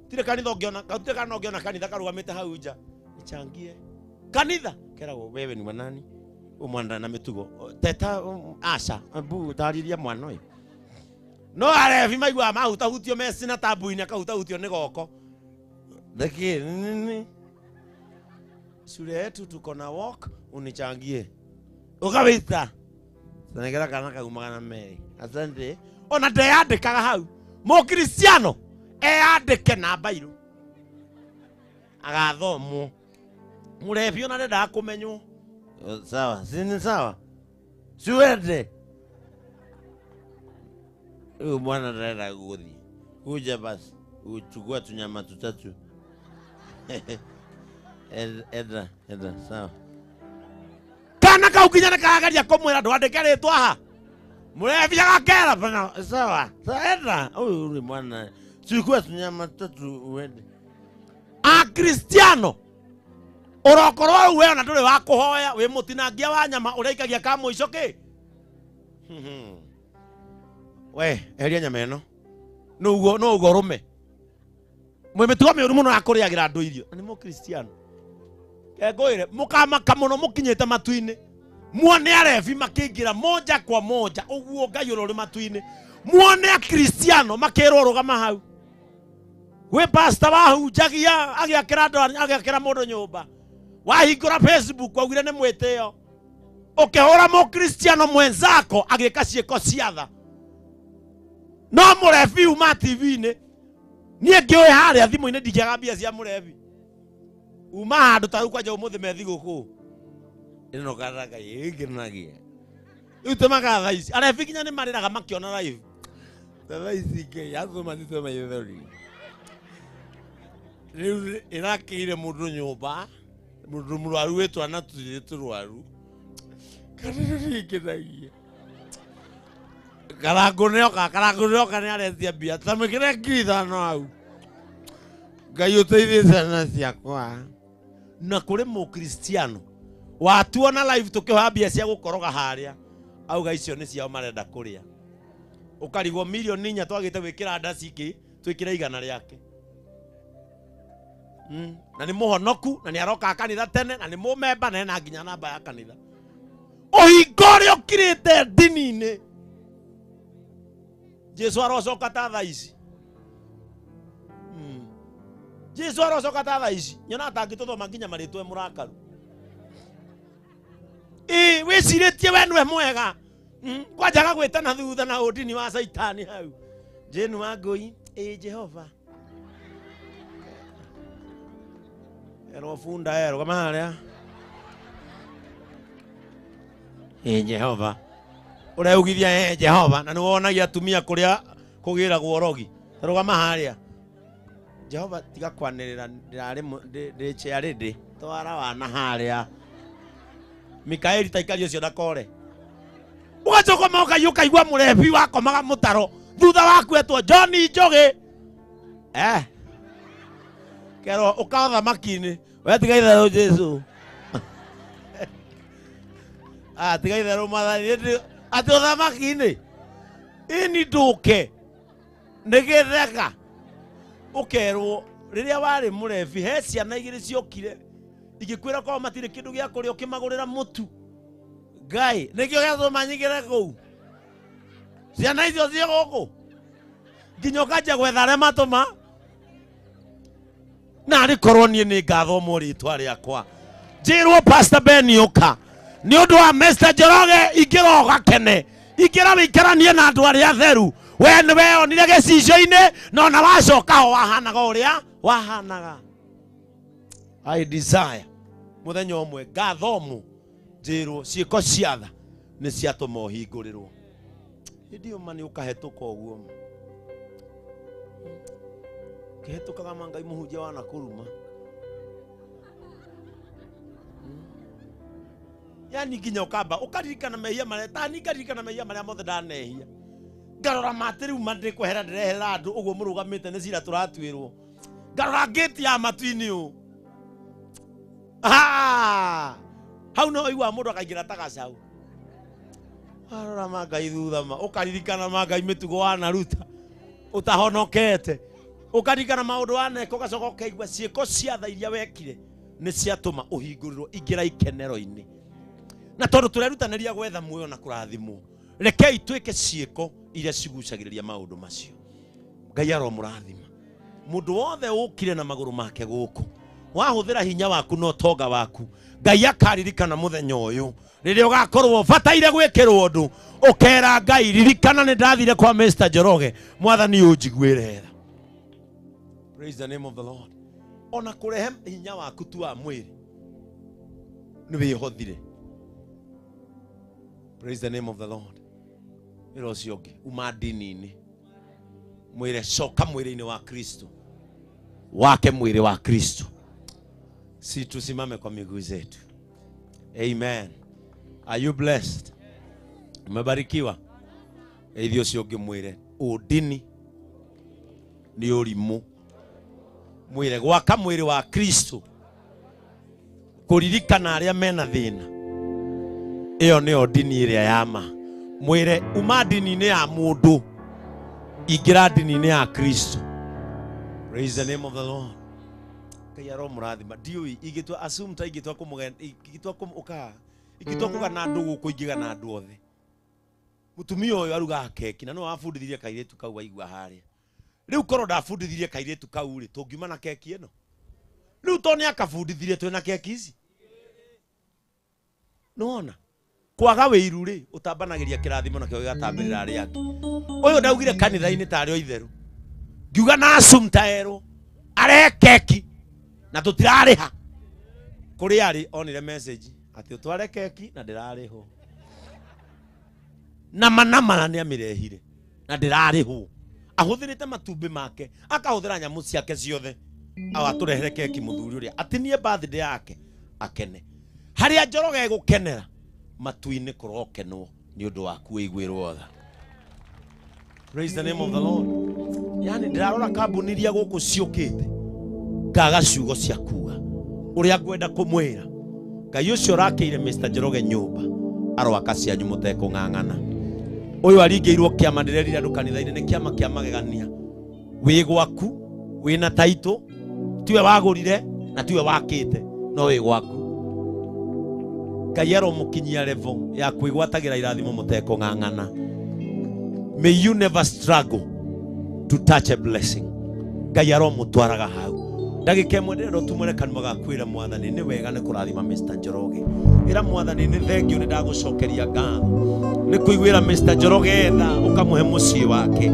Tire kanitha ũngĩona kanitha karũgamĩte hau nja ichangie. Kanitha keragwo wewe ni wanani? Umwana na mitugo teta aca bu tariria mwana uyu no arebi maigua mahutahutio mesi na tabu-inĩ akahutahutio nĩ goko theki shule yetu tuko na walk unichangie ukawita sanegera kana kagumaga na meri asante ona ndeyandĩkaga hau Mũkristiano eyandĩke na bairo agathomwo mũrebi ona ndendaga kũmenywo. Sawa, sini sawa. Siwende. Huyu mwana anaenda kuthi. Kuja basi. Uchukua tunyama tutatu. Edra, sawa. Kana kaukinyana kaagaria komwera ndwandĩke rĩtwa ha. Mũrebi agakera bana. Sawa. Edra. Huyu mwana. Chukua tunyama tutatu uende. Kristiano. Orokorwo we ona ndũrĩ wa kũhoya wĩ mũtinangia wa nyama ũrĩikagia ka mũico kĩ. We eheria nyama ĩno. No ugo rume. Mwĩmĩtugo mĩũru mũno ya kũrĩagĩra andũ irio. Nĩ Mũkristiano. Ngwĩre mũkamaka mũno mũkinyĩte matu-inĩ. Muone arebi makĩingĩra moja kwa moja ũguo Ngai ũrĩ matu-inĩ. Muone Akristiano makĩrwo rũgama hau. We pastor wahunjagia agĩakĩra mũndũ nyũmba. Wahingũra Facebook waugire nĩ mwĩtĩo. Ũkĩhũra Mũkristiano mwenzako agĩka ciĩko cia tha. No mũrebi uma TV-inĩ. Niĩ ngĩoĩ harĩa thimũ-inĩ ndingĩaga mbia cia mũrebi. Uma handũ ta rĩu kwanja ũmũthĩ methi gũkũ. Ĩno karaka ĩngĩnagia. Utemaga tha ici arefikinya ni mariraga makiona live tha ici ke yazo mazito mayethori riu irakire mundu nyumba mundu murwaru wetu anatujire turwaru kaniri kithagia karagoneoka ni aretia bia tamikire ngiri thano au Ngai uteithie ciana ciakwa na kuri mu Kristiano watuona live tukihambia cia gukoroga haria auga icio ni ciao marenda kuria ukarigwo milioni nya twagite wikira ndaciki twikira igana riake na ni muhonoku na ni aroka kanitha tene na ni mumemba na ena nginya namba ya kanitha uhingore ukirite dini-ini Jesu arocoka ta tha ici Jesu arocoka ta tha ici nyona atangituthoma nginya maritwe murakaru wiciritie we nwe mwega kwajaga gwitana thutha na udini wa saitani hau Jenu wa Ngui Jehova ero funda ero kama haria Jehova ureugithia Jehova na niwonagia atumia kuria kugira gworogi rugama haria Jehova tiga kwanirira ndirari ndichea ndi twara wana haria Mikaeli taikario cio nakore ugacoka moka yukaigwa murebi wakomaga mutaro thutha waku etwo John Njogi kero ukatha makini we tiga itherũ Jesu tiga itherũ mathani ati uthamaki-ini ini nduke nigitheka ukerwo riria wari murebi he ciana igiri ciokire igikwira kwa matire kindu gia kuria ukimagurira mutu Ngai nikio giathoma nyigire kuu ciana icio cie guku nginya ukanjia gwetha aria matuma na rikorwo nie ni ngathoma ritwa riakwa njirwo Pastor Ben yuka ni undu wa Mr. Njoroge ingira ugakene ingira wikaranie na andu aria atheru we ni weyonire gicicio-ini no na wacoka ho wahanaga uria wahanaga I desire muthenya umwe ngathomo njirwo ciiko ciatha ni ciatuma uhingurirwo ndio mani ukahetuka uguo kihetukaga Ngai muhunjia wa Nakuruma yani nginya ukamba ukaririkana mehia maria tani ngaririkana mehia maria mothe ndanehia ngarora matiriu mandiri kwehera ndirehera andu uguo murugamite ni cira turatwirwo ngarora gate ya matu-ini u hau no igwa mundu akaingira tagacau arora Ngai thutha ukaririkana Ngai mitugo wa naruta utahonokete ukaririkana maundu waneka ugacoka ukaigua ciiko ciatha iria wekire ni ciatuma uhingurirwo ingira ikenero-ini na tondu turerutaniria gwetha muoyo na kurathimwo rekei twike ciiko iria cigucagiriria maundu macio Ngai aromurathima mundu wothe ukire na maguru make guku wahuthira hinya waku no tonga waku Ngai akaririkana muthenya uyu riria ugakorwo bataire gwikirwo undu ukera Ngai ririkana ni ndathire kwa Mr. Njoroge mwathani unjiguire tha. Praise the name of the Lord. Ona kurehe hinya waku tu wa mwiri ni wihothire. Praise the name of the Lord. Iro ciongi uma dini-ini mwire coka mwiri-ini wa Kristo wake mwiri wa Kristo. Si tusimame kwa miguu zetu. Amen. Are you blessed? Umebarikiwa? Ithio ciongi mwire udini ni urimu mwire gwaka mwiri wa Kristo kuririkana aria mena thina iyo ni dini iria yama mwire uma dini-ini ya mundu ingira dini-ini ya Kristo. Praise the name of the Lord. Ngai aromurathima ndiui igitwa assume ta igitwa kumugenda igitwa kumuka igitwa kugana andu guku ingigana andu othe mutumia uyu aruga keki na no afundithirie kairetu kau waigua haria riu korwo ndafundithirie kairetu kau ri tungiuma na keki ino riu to ni akafundithirie twina keki ici nona kwaga wiru ri utambanagiria kirathimo na kio gigatambirira aria angi uyu ndaugire kanitha-ini tari o itheru ngiuga na assume ta ero are keki na tutirariha kuri ari onire message ati utware keki na ndirariho na manamara nĩ amirehire na ndĩrarĩhwo ahũthĩrĩte matumbĩ make akahũthĩra nyamũ ciake ciothe agatũrehere keki mũthuri ũrĩa atinie birthday yake akene harĩa Njoroge gũkenera matu-inĩ kũrokenwo nĩ ũndũ waku wĩiguĩrwo tha. Praise the name of the Lord. Yani ndĩrarora kambuni iria gũkũ ciũkĩte ngaga ciugo cia kuga ũrĩa ngwenda kũmwĩra Ngai ũcio ũrakĩire Mr. Njoroge nyũmba aroaka cianyu mũtekũng'ang'ana. Ũyũ aringĩirwo kĩama ndĩrerire andũ kanitha-inĩ nĩ kĩama kĩa magegania. Wĩ gwaku wĩna taitũ tiwe wagũrire na tiwe wakĩte no wĩ gwaku. Ngai aromũkinyia level ya kwĩgwatagĩra irathimo mũtekũng'ang'ana. May you never struggle to touch a blessing. Ngai aromũtwaraga hau. Ndagĩka ĩmwe ndĩrenda ũtumũre kanua gaku ĩra Mwathani nĩ wega nĩ kũrathima Mr. Njoroge. Ĩra Mwathani nĩ thengio nĩ ndagũcokeria ngatho nĩ kũiguĩra Mr. Njoroge tha ũkamũhe mũciĩ wake.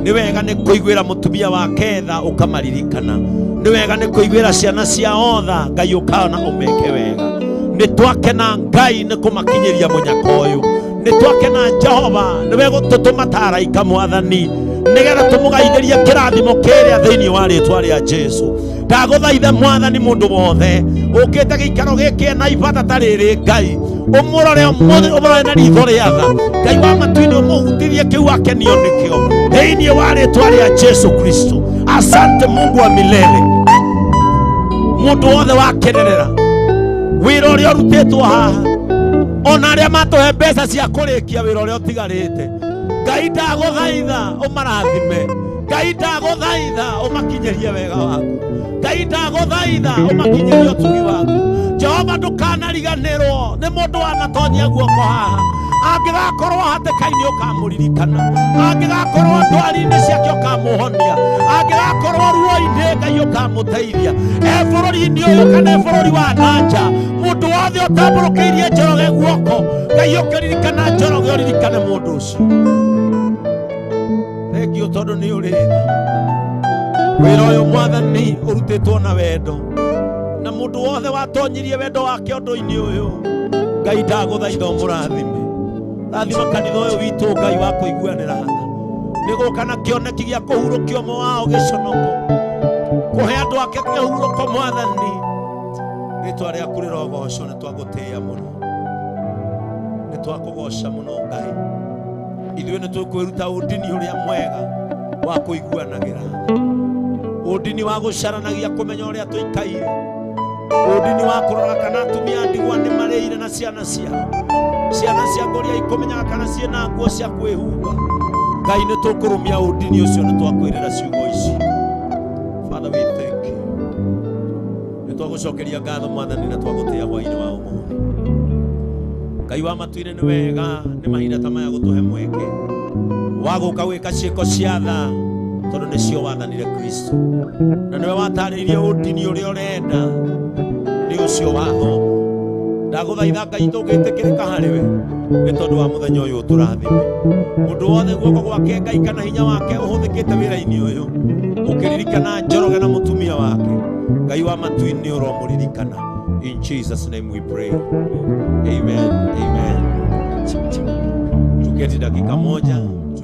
Nĩ wega nĩ kũiguĩra mũtumia wake tha ũkamaririkana. Nĩ wega nĩ kũiguĩra ciana ciao tha Ngai ũkaona ũmeke wega. Nĩ twakena Ngai nĩ kũmakinyĩria mũnyaka ũyũ. Nĩ twakena Jehova nĩ we gũtũtũma ta araika Mwathani nĩgetha tũmũgaithĩrie kĩrathimo kĩrĩa thĩinĩ wa rĩĩtwa rĩa Jesũ. Ndagũthaitha Mwathani mũndũ wothe ũkĩte gĩikaro gĩkĩ na ibata ta rĩrĩ Ngai ũmũrore na ritho rĩa tha Ngai wa matu-inĩ ũmũhutirie kĩu akenio nĩkĩo thĩinĩ wa rĩĩtwa rĩa Jesũ Kristo. Asante Mungu wa milele. Mũndũ wothe wakenerera wĩra ũrĩa ũrutĩtwo haha ona arĩa matũhe mbeca cia kũrĩkia wĩra ũrĩa ũtigarĩte Ngai ndagũthaitha ũmarathime. Ngai ndagũthaitha ũmakinyĩrie wega waku. Ngai ndagũthaitha ũmakinyĩrie ũtugi waku. Jehova ndũkanariganĩrwo nĩ mũndũ wanatonyia guoko haha angĩgakorwo hatĩka-inĩ ũkamũririkana, angĩgakorwo ndwari-inĩ ciake ũkamũhonia, angĩgakorwo ruo-inĩ Ngai ũkamũteithia. Bũrũri-inĩ ũyũ kana bũrũri wa nanja mũndũ wothe ũtambũrũkĩirie Njoroge guoko Ngai ũkĩririkana Njoroge ũririkane mũndũ ũcio. Thengio tondũ nĩ ũrĩ tha. Wĩra ũyũ Mwathani ũrutĩtwo na wendo na mũndũ wothe watonyirie wendo wake ũndũ-inĩ ũyũ Ngai ndagũthaitha ũmũrathime. Rathima kanitha ũyũ witũ Ngai wa kũiguanĩra tha. Nĩ gũka na kĩoneki gĩa kũhurũkia ũmwe wao gĩconoko kũhe andũ ake kĩhurũko Mwathani. Rĩĩtwa rĩaku rĩrogocwo nĩ twagũtĩĩa mũno, nĩ twakũgoca mũno Ngai. Ithuĩ nĩ tũkwĩruta ũndini ũrĩa mwega wa kũiguanagĩra, ũndini wa gũcaranagia kũmenya ũrĩa tũikaire, ũndini wa kũrora kana atumia a ndigwa nĩ marĩire na ciana ciao, ciana cia ngũria ikũmenyaga kana ciĩna nguo cia kwĩhumba. Ngai nĩ tũkũrũmia ũndini ũcio nĩ twakwĩrĩra ciugo ici. Father, we thank you. Nĩ twagũcokeria ngatho Mwathani na twagũtĩĩa hwaĩ-inĩ wa ũmũthĩ. Ngai wa matu-inĩ nĩ wega nĩ mahinda ta maya gũtũhe mweke wa gũka gwĩka ciĩko cia tha tondũ nĩcio wathanire Kristo na nĩwe watarĩirie ũndini ũrĩa ũrenda nĩ ũcio watho. Ndagũthaitha Ngai tũngĩtĩkĩrĩka harĩwe nĩ tondũ wa mũthenya ũyũ tũrathime. Mũndũ wothe guoko gwake Ngai kana hinya wake ũhũthĩkĩte wĩra-inĩ ũyũ ũkĩririkana Njoroge na mũtumia wake Ngai wa matu-inĩ ũromũririkana. In Jesus' name we pray. Amen. Amen. Tuketi dakika moja tu.